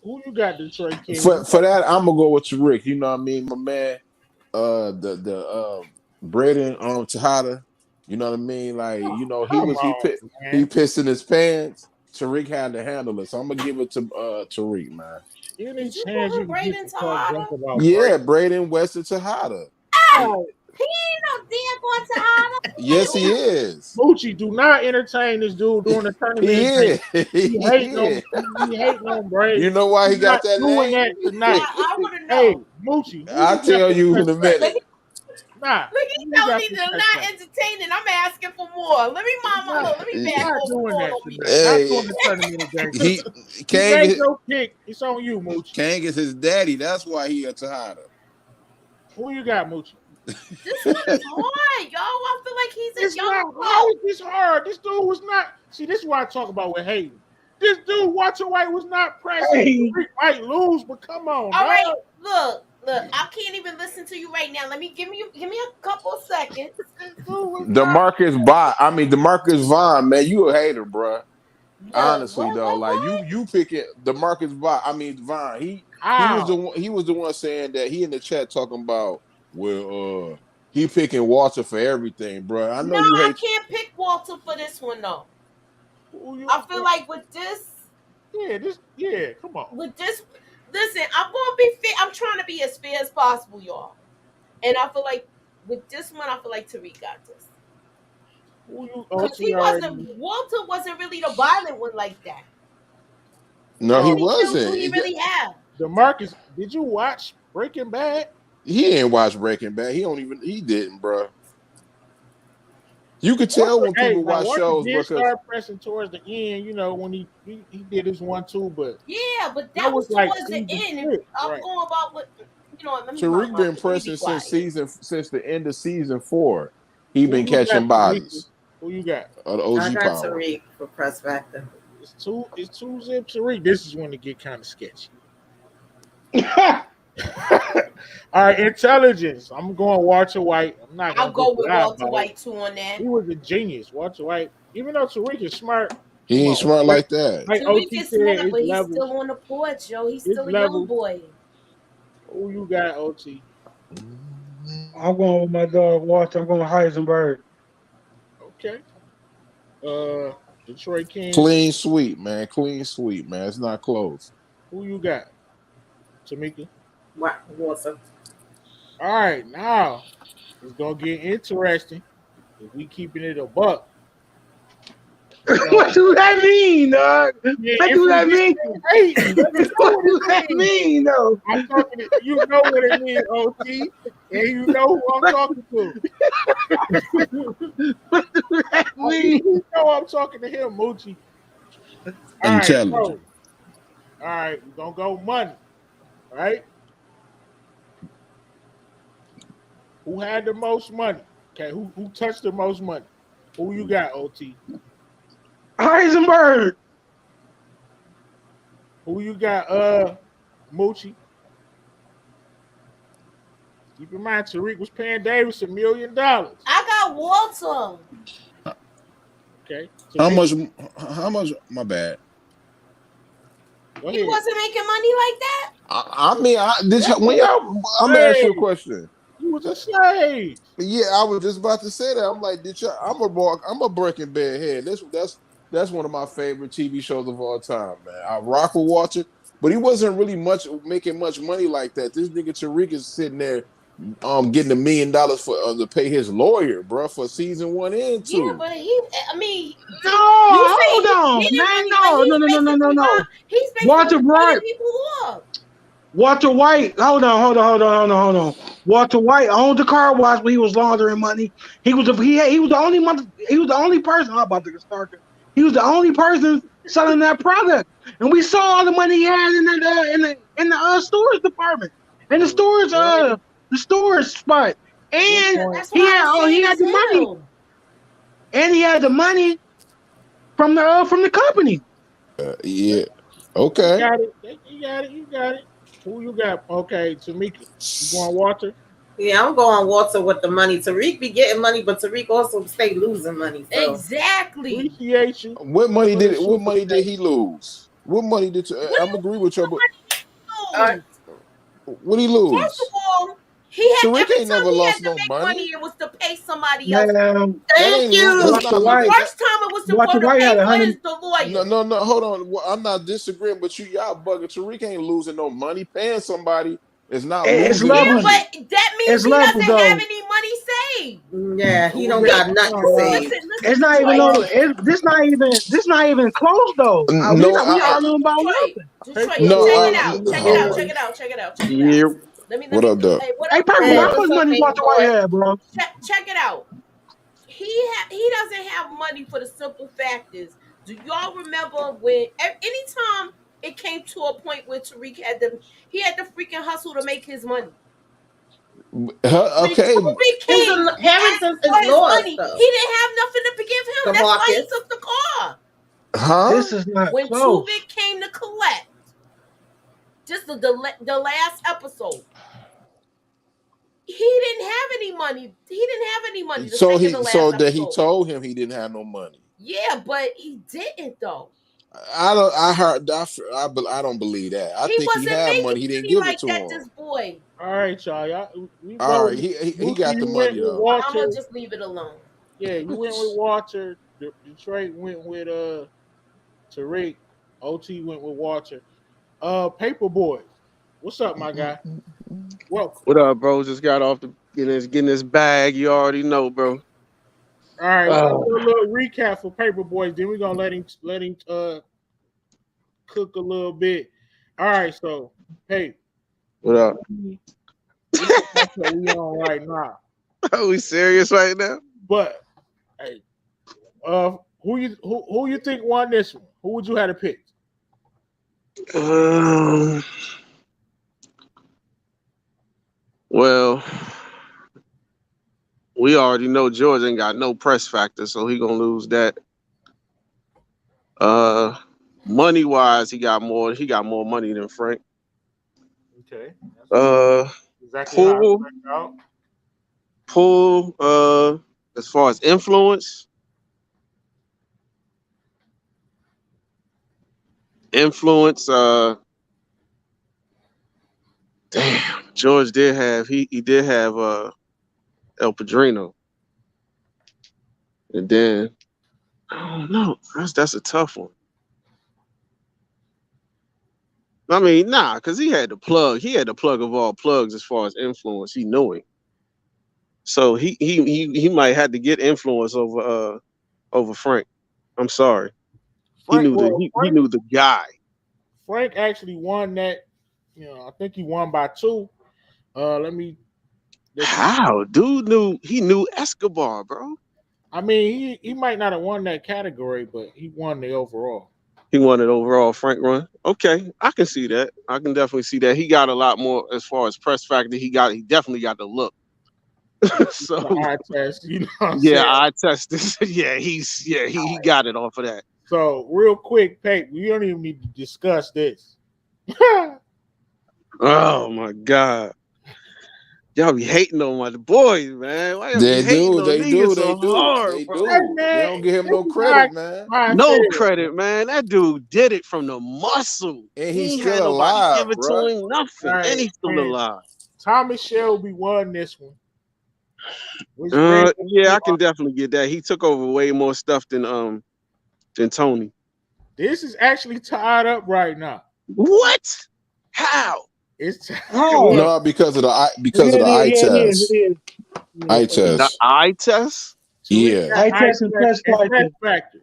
Who you got, Detroit Kings? for that, I'm gonna go with Tariq. You know what I mean, my man. The Braden Tejada. You know what I mean? Like Come on, he man. pissed in his pants. Tariq had to handle it, so I'm gonna give it to Tariq, man. Any Did you chance call you him can get Braden to talk junk Tejada? about Yeah, Brady? Braden Weston Tejada. Oh, He ain't no damn boy Tejada. Yes, he is. Moochie, do not entertain this dude during the He tournament game. is. He He hating is. on he hating on Brady. You know why he He's got not that doing name? that tonight. I want to Hey, know. Moochie, who I'll you got tell for you press in a factor? minute. Nah, Look, who he you told got me for to press not factor? entertain it. I'm asking for more. Let me let me He's back not over doing call that on me. tonight. Not Hey, during the tournament game. he He Kang made is your pick. It's on you, Moochie. Kang is his daddy. That's why he a Tejada. Who you got, Moochie? This one is hard, y'all. I feel like he's a It's young not. How buck. is this hard? This dude was not. See, this is what I talk about with Hayden. This dude, Walter White, was not pressing. Hey, He might lose, but come on, All dog. right, look. I can't even listen to you right now. Let me give me a couple of seconds. This dude was not. Demarcus Vaughn, man, you a hater, bruh. Look, Honestly, what, though, what, like what? you picking Demarcus Vaughn. How? He was the one saying that he in the chat talking about he picking Walter for everything, bruh. I know No, you I hate. can't pick Walter for this one though. Who you? I feel like with this, Yeah. Come on. listen, I'm gonna be fair. I'm trying to be as fair as possible, y'all. And I feel like with this one, I feel like Tariq got this. Who you? Because OT already. Walter wasn't really the violent one like that. No, How he No, many kills do wasn't. he really have? Demarcus, did you watch Breaking Bad? He ain't watched Breaking Bad. He didn't, bruh. You could tell when people Now watch Walter shows did because start pressing towards the end. When he did his 1-2, but Yeah, but that that was was like towards the season end. 6, I'm right? going about what let me Tariq been let me be pressing quiet. since the end of season 4. He Who been you got, catching Tamika? bodies Who you got? of the I OG got power. Tariq for press factor. It's two zip Tariq. This is when it get kind of sketchy. All right, intelligence. I'm going Walter White. I'm not I'll gonna go just with lie Walter about it. White too on that. He was a genius, Walter White. Even though Tariq is smart, He come ain't on. smart like that. Like Tariq OT is said, smart, it's but he's levels. still on the porch, yo. He's It's still a young levels. boy. Who you got, OT? I'm going with my dog Walter. I'm going with Heisenberg. Okay. Detroit Kings. Clean sweep, man. Clean sweep, man. It's not close. Who you got, Tamika? Walter. All right, now it's gonna get interesting if we keeping it a buck. What do that mean, dog? Yeah, What if do we that get mean? hating, let me know What what do it that means. mean, though? I'm talking to you. Know what it means, OT, and you know who I'm talking to. What do that mean? You know I'm talking to him, Moochie. All right, Intelligent. so all right, we're gonna go money. All right, who had the most money? Okay, who touched the most money? Who you got, OT? Heisenberg. Who you got? Moochie. Keep in mind, Tariq was paying Davis $1 million. I got Walter. Okay. How Tariq, much? How much? My bad. go He ahead. wasn't making money like that. I mean, I'm gonna ask you a question. You was a slave. Yeah, I was just about to say that. I'm like, I'm a Breaking Bad head. That's one of my favorite TV shows of all time, man. I rock with Walter, but he wasn't really making much money like that. This nigga Tariq is sitting there, getting $1 million for to pay his lawyer, bro, for season 1 and 2. Yeah, but I mean, No, you say hold on, he didn't man. really, but he's No. He's Walter basically White. running people off. Walter White, hold on. Walter White owned the car wash, but he was laundering money. He was the only person. I'm about to get started. He was the only person selling that product, and we saw all the money he had in the storage department, in the storage spot, and That's he why I had was saying the money, and he had the money from the company. Yeah. Okay. You got it. Who you got? Okay, Tamika. You going Walter? Yeah, I'm going Walter with the money. Tariq be getting money, but Tariq also stay losing money. So. Exactly. Appreciate you. What money did he lose? What money did I'm agree with you, but what did he lose? First of all, he had Tariq every ain't time never he had lost to no make money. it was to pay somebody else. Thank you. Walter White. First time it was to Walter go to White had pay for the lawyer. No, hold on. Well, I'm not disagreeing, but y'all bugging. Tariq ain't losing no money. Paying somebody is not It's losing levels. money. But that means It's he levels, doesn't though. have any money saved. Yeah, he don't got nothing to save. Listen, It's not even Detroit. this not even close though. We arguing about nothing. Detroit, No, check it out. Yeah. Let me What up, though? hey, what Hey, up, Purple, Hey, how what's much up, money baby Walter White boy? had, bro? check it out. He doesn't have money for the simple fact is, do y'all remember when anytime it came to a point where Tariq had to freaking hustle to make his money. Okay. His inheritance is for his lost, money. though. He didn't have nothing to give him. That's why he took the car. Huh? This is not When close. Tuvik came to collect, just the last episode, he didn't have any money. He didn't have any money. So he told him he didn't have no money. Yeah, but he didn't though. I don't believe that. I think he had money. He didn't give it to him. This boy. All right, y'all. All right, he got the money though. I'm gonna just leave it alone. Yeah, you went with Walter. Detroit went with Tariq. OT went with Walter. Paperboy. What's up, my guy? Welcome. What up, bro? Just got off getting this bag. You already know, bro. All right, we're gonna do a little recap for Paperboy. Then we're gonna let him cook a little bit. All right, so hey, what up? We on right now. Are we serious right now? But hey, who you think won this one? Who would you have to pick? Well, we already know George ain't got no press factor, so he gonna lose that. Money wise, he got more money than Frank. Okay. Exactly. Pull. As far as influence. Damn, George did have he did have El Padrino. And then I don't know. That's a tough one. I mean, because he had the plug. He had the plug of all plugs as far as influence. He knew it. So he might have to get influence over Frank. I'm sorry. He knew the guy. Frank actually won that. I think he won by 2. How? Dude knew Escobar, bro. I mean, he might not have won that category, but he won the overall. He won it overall, Frank run. Okay, I can see that. I can definitely see that. He got a lot more as far as press factor. He definitely got the look. So eye test, eye test. He got it off of that. So real quick, Pate, we don't even need to discuss this. Oh my God. Y'all be hating on my boys, man. Why y'all be They hating do, on they niggas do, so they do, hard, they bro? Hey do. They man, don't give him this no is credit, man. how I No feel. credit, man. That dude did it from the muscle. And He he's ain't still had nobody alive, give it to bruh. him, All nothing. And right, he's still and alive. Thomas Shelby won this one. Which brings us Yeah, to I can definitely get that. He took over way more stuff than Tony. this is actually tied up right now. What? How? It's Oh, well, No, because of the eye it test. is. Eye The test. eye test? Tariq Yeah. got Eye eye test and test test and factor. test factor.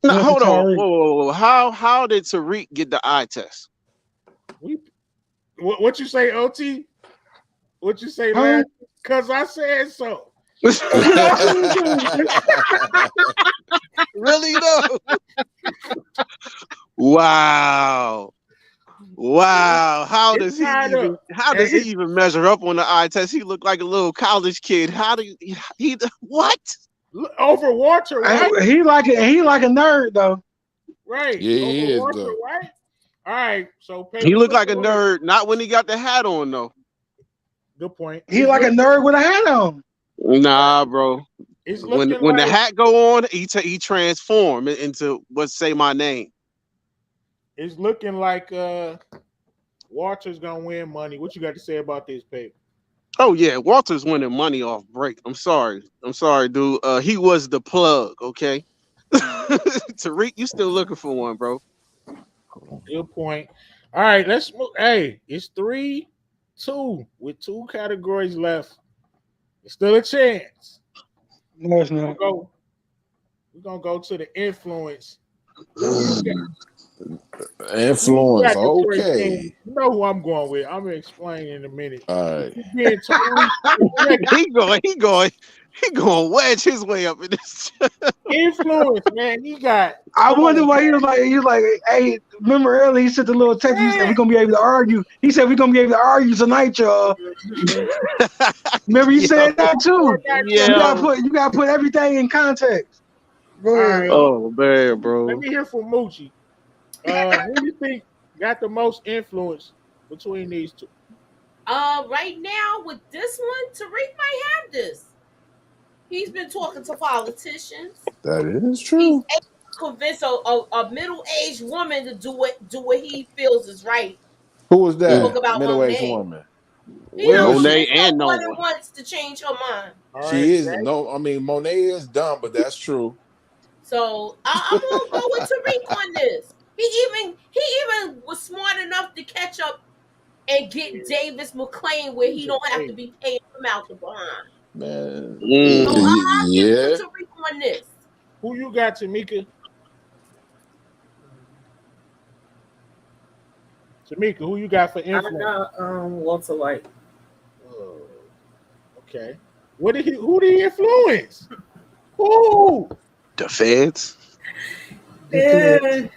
No, Went to hold on. Tyreek. Whoa. How did Tariq get the eye test? What you say, OT? What you say, Huh? last? Because I said so. Really though? Wow. How It's does tied up. he even measure up on the eye test? He looked like a little college kid. How do he what? Over Walter White? He like a nerd though. Right. Yeah, Over he is Walter though. White? All right. So He looked like a look, nerd, not when he got the hat on though. good point. He like a nerd with a hat on. Nah, bro. It's When looking the like hat go on, he transform into what's say my name. it's looking like Walter's gonna win money. What you got to say about this, paper? Oh yeah, Walter's winning money off break. I'm sorry, dude. He was the plug, okay? Tariq, you still looking for one, bro? Good point. All right, let's move. Hey, it's 3-2 with 2 categories left. It's still a chance. No, it's not. We're gonna go to the influence. Who you Influence. got the choice, Okay. man? You know who I'm going with. I'm gonna explain in a minute. All right. Being totally he going wedge his way up in this. influence, man. He got. I wonder why he was like, hey, remember earlier he sent the little text. He said we're gonna be able to argue. He said we're gonna be able to argue tonight, y'all. Remember he said that too. Yeah. You gotta put everything in context. Go ahead. Oh man, bro. Let me hear from Moochie. Who you think got the most influence between these two? Right now with this one, Tariq might have this. He's been talking to politicians. That is true. He's able to convince a middle-aged woman to do what he feels is right. Who was that? Talk about Middle-aged Monet. woman. Well, Monet she's and more Noma. than once to change her mind. She is Monet is dumb, but that's true. So I'm gonna go with Tariq on this. He even was smart enough to catch up and get Davis McClain where he don't have to be paying him out the behind. Man. So I'll give Yeah. it to Tariq on this. Who you got, Tamika? Tamika, who you got for influence? I got Walter White. Oh, okay. Who did he influence? Who? The feds. Yeah.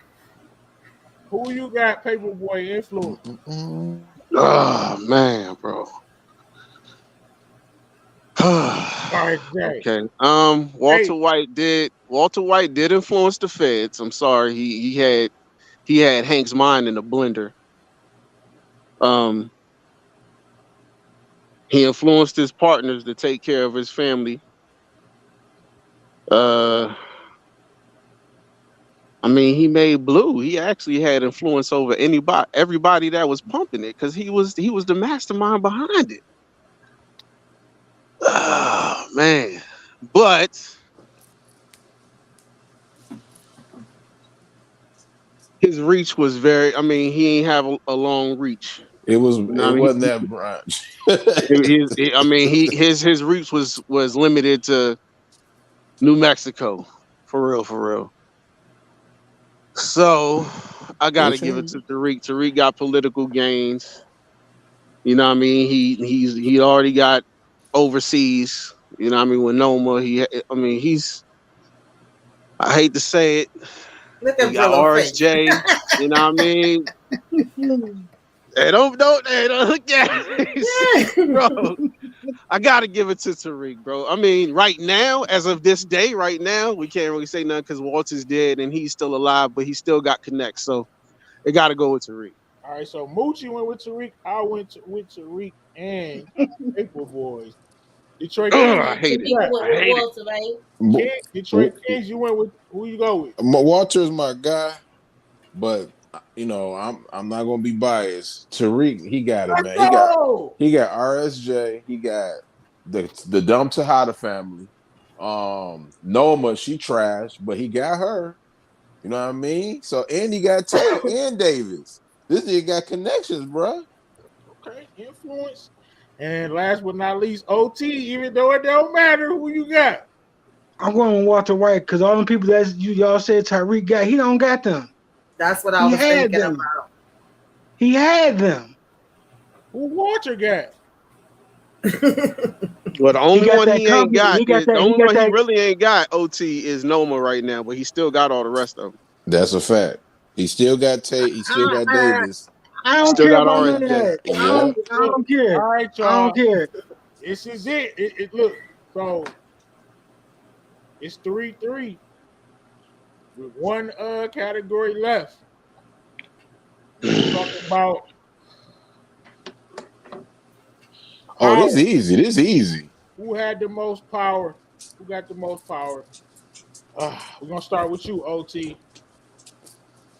Who you got, Paperboy influence? Oh man, bro. Okay. Walter White did influence the feds. I'm sorry. He had Hank's mind in a blender. He influenced his partners to take care of his family. I mean, he made Blue. He actually had influence over everybody that was pumping it because he was the mastermind behind it. Oh man. But his reach was very, I mean, he ain't have a long reach. It wasn't that brunch. His reach was limited to New Mexico. For real. So I gotta give it to Tariq. Tariq got political gains. You know what I mean? He already got overseas. You know what I mean? With Noma, I hate to say it. Look He at got Brillo face. RSJ. You know what I mean? Hey, don't look at me, bro. I gotta give it to Tariq, bro. I mean, right now, as of this day, right now, we can't really say nothing because Walter's dead and he's still alive, but he still got connects. So it gotta go with Tariq. All right, so Moochie went with Tariq. I went with Tariq and Paper Boys. Detroit Ugh, Kings. I hate it. People I with hate it. Walter, right? Detroit Kings. You went with who? You go with? Walter's my guy, but I'm not gonna be biased. Tariq, he got it, Let's man. go. He got RSJ. He got the Dumb Tejada family. Noma, she trash, but he got her. You know what I mean? So and he got Tate and Davis. This nigga got connections, bro. Okay, influence. And last but not least, OT. Even though it don't matter who you got. I'm going with Walter White because all the people that y'all said Tyreek got, he don't got them. That's what I He was had thinking them. about. He had them. Who Walter got? Well, the only got one that he ain't company. got He got is that. the He only got one he that. really ain't got. OT is Noma right now, but he still got all the rest of them. That's a fact. He still got Tate. He still got Davis. I don't Still care got about none of RSJ. that. Yeah. I don't care. All right, I y'all. don't care. This is it. Look, so it's 3-3 with one category left. We're talking about Oh, this power. easy. This easy. Who had the most power? Who got the most power? We're gonna start with you, OT.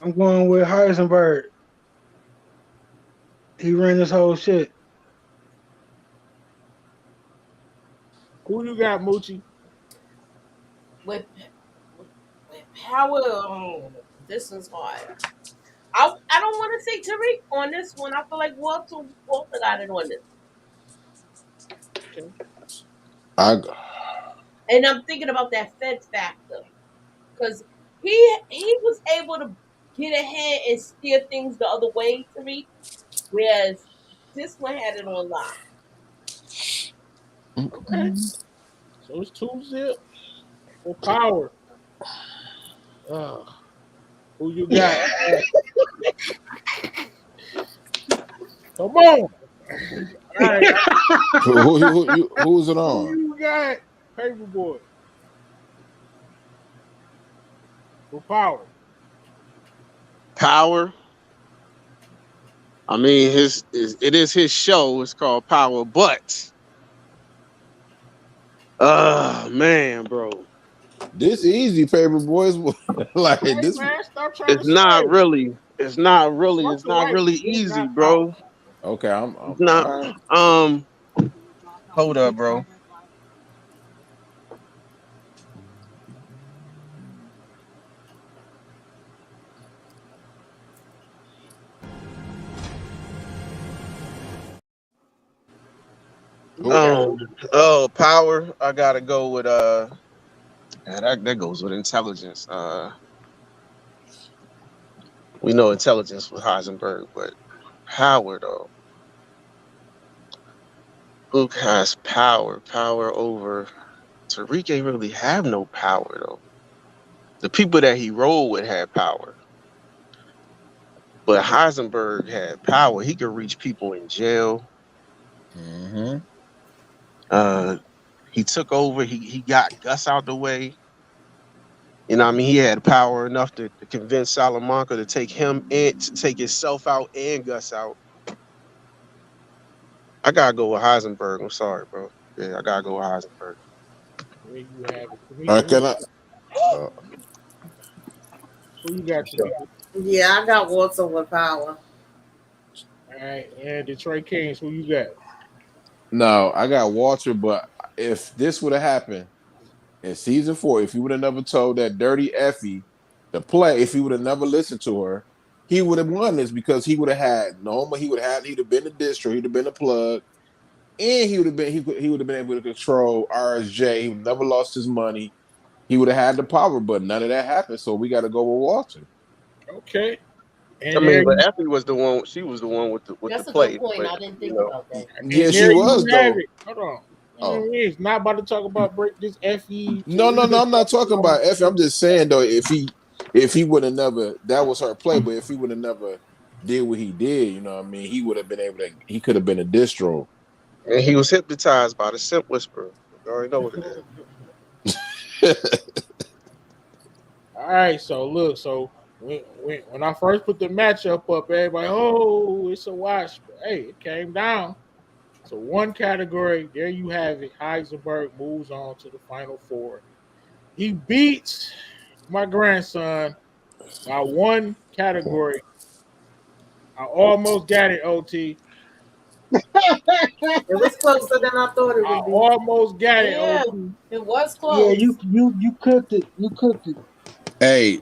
I'm going with Heisenberg. He ran this whole shit. Who you got, Moochie? With power, this is hard. I don't want to say Tariq on this one. I feel like Walter got it on this. Okay. And I'm thinking about that Fed factor because he was able to get ahead and steer things the other way, Tariq, whereas this one had it on lock. Okay. So it's 2-0 for power. Who you got? Come on. All right. Who's it Who on? you got? Paperboy. For power. Power. I mean, it is his show. It's called Power, but man, bro, This easy, paper boys. Like Hey this. man, stop trying to it's not sway. really. It's not really. It's Walter not White really is easy, not power. bro. Okay, I'm It's all not. right. Hold up, bro. Power. I gotta go with that goes with intelligence. We know intelligence with Heisenberg, but power though. Who has power? Power over Tariq ain't really have no power though. The people that he rolled with had power, but Heisenberg had power. He could reach people in jail. Mm-hmm. He took over. He got Gus out the way. You know what I mean? He had power enough to convince Salamanca to take him in, to take himself out and Gus out. I gotta go with Heisenberg. I'm sorry, bro. Yeah, I gotta go with Heisenberg. There you have it. Can I? Who you got, Tamika? Yeah, I got Walter with power. All right, and Detroit Kings. Who you got? No, I got Walter. But if this would have happened in season 4, if he would have never told that dirty Effie to play, if he would have never listened to her, he would have won this because he would have had Noma. He'd have been the distro. He'd have been the plug, and he would have been able to control RSJ. He would have never lost his money. He would have had the power, but none of that happened. So we got to go with Walter. Okay. I And mean, there but you, Effie was the one. She was the one with the That's a play. good point. But I didn't you think know, about that. Yeah, and she there was you have though. it. Hold on. Oh. It's not about to talk about break this FE. No. I'm not talking about Effie. I'm just saying though, if he would have never, that was her play. But if he would have never did what he did, you know what I mean, he would have been able to. He could have been a distro. And he was hypnotized by the Simp Whisperer. You already know what it is. All right, so look, so when I first put the matchup up, everybody, oh, it's a wash. But hey, it came down. So one category, there you have it. Heisenberg moves on to the final four. He beats my grandson by one category. I almost got it, OT. It was closer than I thought it I would be. almost got it, Yeah, OT. it was Yeah, close. you cooked it. You cooked it. Hey,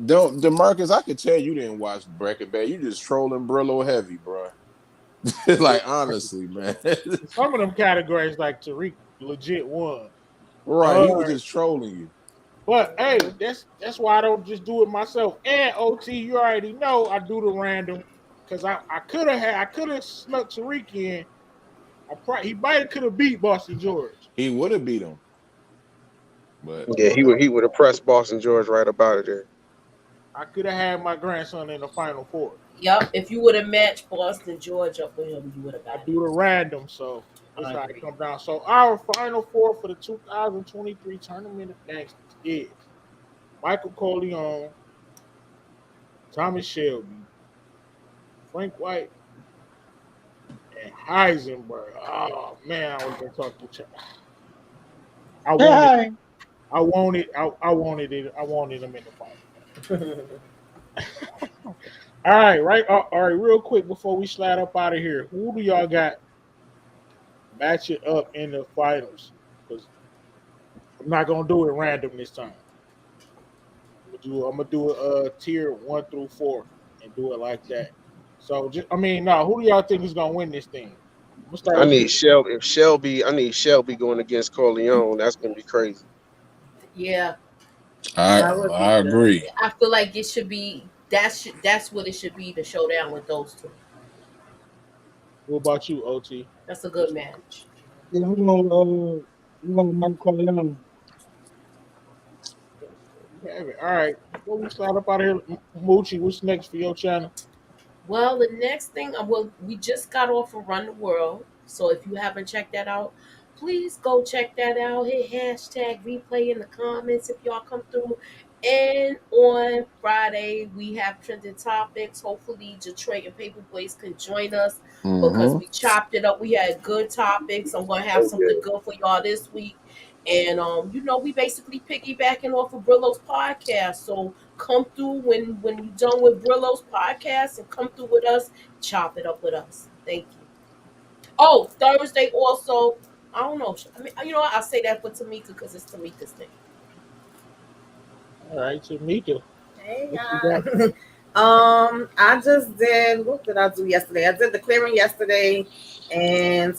don't DeMarcus, I could tell you didn't watch Breaking Bad. You just trolling Brillo heavy, bro. Like honestly, man. Some of them categories, like Tariq, legit won. Right, he was just trolling you. But hey, that's why I don't just do it myself. And OT, you already know I do the random because I could have snuck Tariq in. He might could have beat Boston George. He would have beat him. But Yeah, he would have pressed Boston George right about it there. I could have had my grandson in the final four. Yep, if you would have matched Boston George up with him, you would have got I do the random, so that's I how agree. it come down. So our final four for the 2023 Tournament of Gangsters is Michael Corleone, Thomas Shelby, Frank White, and Heisenberg. Oh man, I was gonna talk to Chuck. I wanted him in the final. All right, real quick before we slide up out of here, who do y'all got match it up in the finals? Because I'm not gonna do it random this time. I'm gonna do a tier 1 through 4 and do it like that. So who do y'all think is gonna win this thing? I'm gonna start I with need you. Shelby. I need Shelby going against Corleone. That's gonna be crazy. Yeah, I agree. I feel like it should be that's what it should be, the showdown with those two. What about you, OT? That's a good match. Yeah, I'm gonna Michael Corleone. Have it. All right. Before we slide up out of here, Moochie, what's next for your channel? Well, the next thing, we just got off of Run the World, so if you haven't checked that out, please go check that out. Hit hashtag replay in the comments if y'all come through. And on Friday, we have trending topics. Hopefully, Detroit and Paper Boys can join us because we chopped it up. We had good topics. I'm going to have something good for y'all this week. And, we basically piggybacking off of Brillo's podcast. So come through when you're done with Brillo's podcast and come through with us. Chop it up with us. Thank you. Oh, Thursday also. I don't know. I mean, you know what? I'll say that for Tamika because it's Tamika's thing. All right, Tamika. Hey, guys. I just did. What did I do yesterday? I did the clearing yesterday, and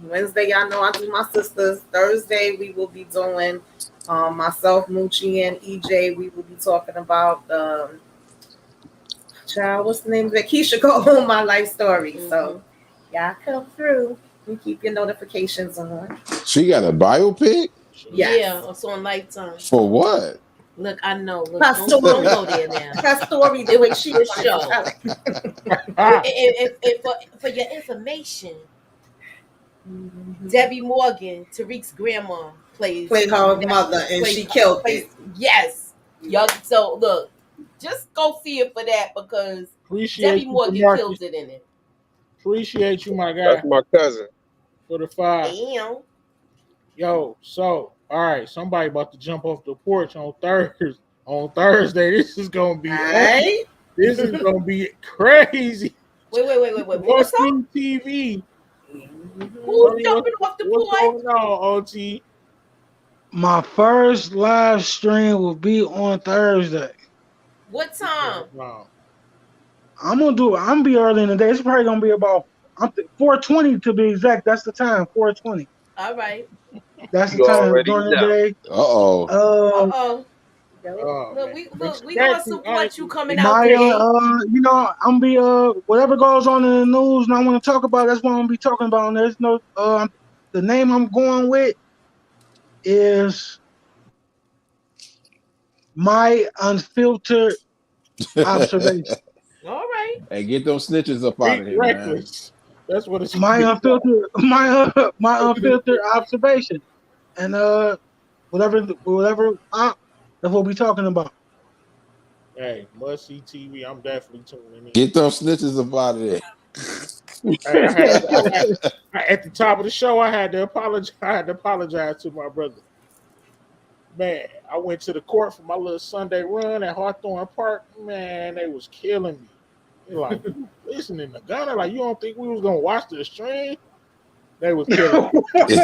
Wednesday, y'all know I do my sisters. Thursday, we will be doing myself, Moochie, and EJ. We will be talking about child. What's the name of it? Keisha Go Home, My Life Story. Mm-hmm. So y'all come through and keep your notifications on. She got a biopic? Yes. Yeah, it's on Lifetime. For what? Look, I know. Look, don't go there now. Her story, the way she was show. For your information, Debbie Morgan, Tariq's grandma, played her mother, and she killed it. Yes. Y'all, so look, just go see it for that because Debbie Morgan kills it in it. Appreciate you, my guy. That's my cousin. For the 5. Damn. Yo, so all right, somebody about to jump off the porch on Thursday. This is gonna be This is gonna be crazy. Wait. What's up? TV. Who's jumping off the porch? What's going on, OT? My first live stream will be on Thursday. What time? I'm gonna be early in the day. It's probably gonna be about 4:20 to be exact. That's the time. 4:20. All right. That's the time during the day. Look, we gonna support you coming out today. today. I'm be whatever goes on in the news and I want to talk about. That's what I'm gonna be talking about. And there's no the name I'm going with is My Unfiltered Observation. All right. Hey, get those snitches up out of here, reckless. That's what it's my unfiltered observation, and whatever that's what we talking about. Hey, must see TV. I'm definitely tuning in. Get them snitches up out of there. Hey, at the top of the show, I had to apologize. To my brother. Man, I went to the court for my little Sunday run at Hawthorne Park. Man, they was killing me. They're like, you listening to Gunner? Like, you don't think we was gonna watch the stream? They was killing me. They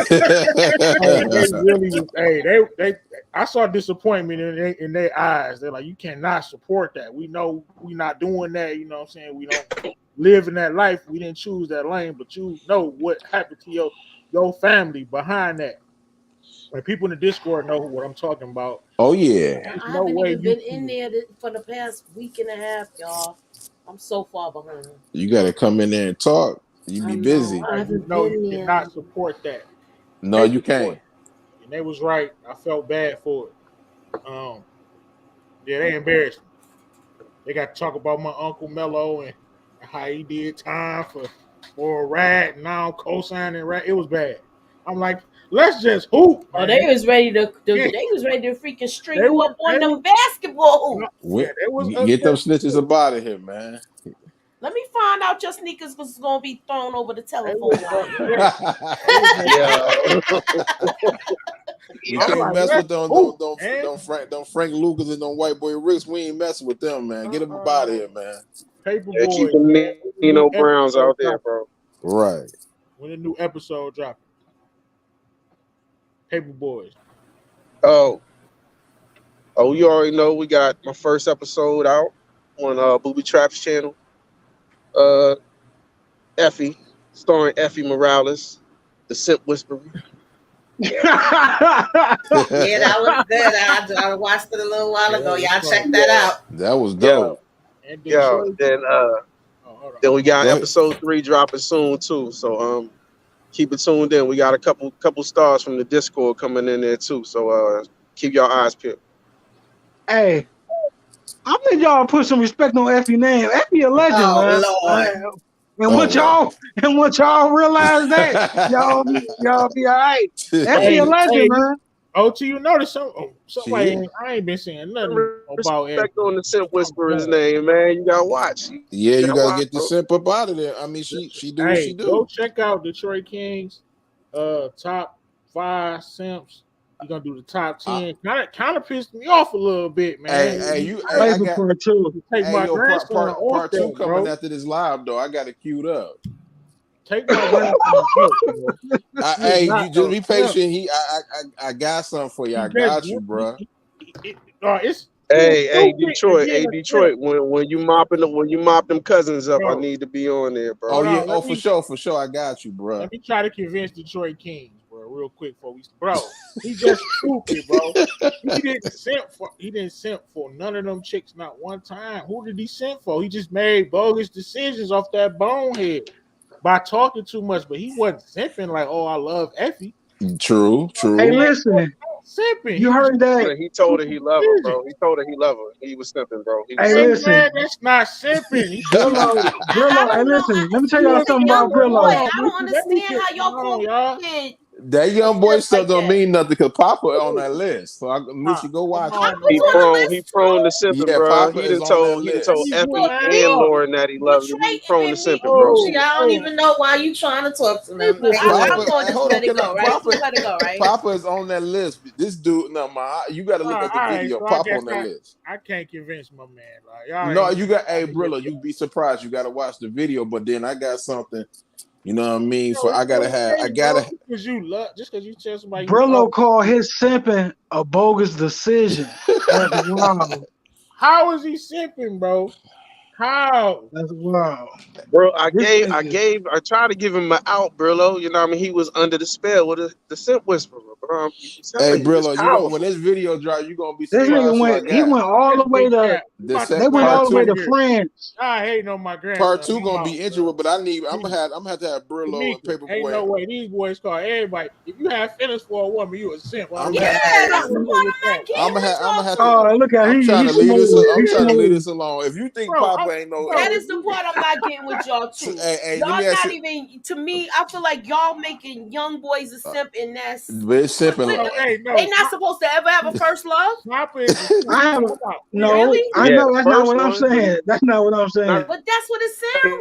really was. Hey, they. I saw disappointment in their eyes. They're like, you cannot support that. We know we not doing that. You know what I'm saying? We don't live in that life. We didn't choose that lane, but you know what happened to your family behind that. Like, people in the Discord know what I'm talking about. Oh yeah. I haven't even been in there for the past week and a half, y'all. I'm so far behind. You got to come in there and talk. You be busy. I haven't No, been you there. cannot support that. No, you can't. And they was right. I felt bad for it. Yeah, they embarrassed me. They got to talk about my Uncle Mello and how he did time for a rat, and now co-signing rat. It was bad. I'm like, let's just hoop. Oh, they was ready to freaking string you up on them basketball hoops. Get them snitches up out of here, man. Let me find out your sneakers was gonna be thrown over the telephone wire. You can't mess with them Frank Lucas and them white boy Ricks. We ain't messing with them, man. Get them up out of here, man. Yeah, keep the Nino Browns out there, bro. Right. When the new episode dropping. Paper Boys. Oh, you already know we got my first episode out on Booby Trap's channel. Effie, starring Effie Morales, the Simp Whisperer. Yeah, that was good. I watched it a little while ago. Y'all check that out. That was dope. Then we got episode 3 dropping soon too. So keep it tuned in. We got a couple stars from the Discord coming in there too. So keep your eyes peeled. Hey, I think y'all put some respect on Effie name. Effie a legend, man. Lord. And once y'all realize that, y'all be all right. Effie a legend, man. OT, you notice somebody I ain't been saying nothing about respect on the Simp Whisperer's name, man. You gotta watch. Yeah, you gotta get the simp up out of there. I mean, she do what she do. Go check out Detroit Kings top 5 simps. You're gonna do the top 10. Kind of pissed me off a little bit, man. I got part 2. Take my grandson off part 2 that, coming bro. after this live though. I got it queued up. Take my grandson off. Hey, you just be patient. I got something for you. I got you, bro. Hey, Detroit. When you mop them cousins up, I need to be on there, bro. Oh yeah, for sure. I got you, bro. Let me try to convince Detroit Kings, bro, real quick before we. Bro, he just stupid, bro. He didn't simp for none of them chicks, not one time. Who did he simp for? He just made bogus decisions off that bonehead by talking too much, but he wasn't simping like, oh, I love Effie. True. Hey, listen. Simping. You heard that? He told her he loved her, bro. He told her he loved her. He was simping, bro. Listen. Man, that's not simping. Brillo, hey, listen. Let me tell y'all something about Brillo. I don't understand how y'all kid. That young boy stuff don't mean nothing because Papa on that list. So you should go watch it. He prone to simping, bro. Papa He done told Effie and Lauren that he loved her. He prone to simping, bro. I don't even know why you trying to talk to them. I'm going to let it go, right? Let it go, right? Papa is on that list. This dude, you got to look at the video. Papa on that list. I can't convince my man. No, you got. Hey, Brillo, you'd be surprised. You got to watch the video, but then I got something. You know what I mean? Because you love, just because you tell somebody. Brillo called his simping a bogus decision. That's wild. How is he simping, bro? How? That's wild, bro. I tried to give him an out, Brillo. You know what I mean? He was under the spell with the Simp Whisperer. Bro. Hey, Brillo, you know when this video drop, you gonna be surprised. He went all the way to. They went all the way to France. I hate on my grandson. Part 2 gonna be injured, but I'm gonna have to have Brillo and Paperboy. Ain't no way these boys call everybody. If you have feelings for a woman, you a simp. I'm gonna have to. Oh, look at I'm trying to leave this alone. If you think Papa ain't no. That is the part I'm not getting with y'all too. Hey, y'all let me ask not you. even. To me, I feel like y'all making young boys a simp, and that's. But it's simping. They not supposed to ever have a first love. I have no. Really? I Yeah, know the that's not first what I'm one. saying. That's not what I'm saying. But that's what it sounds like.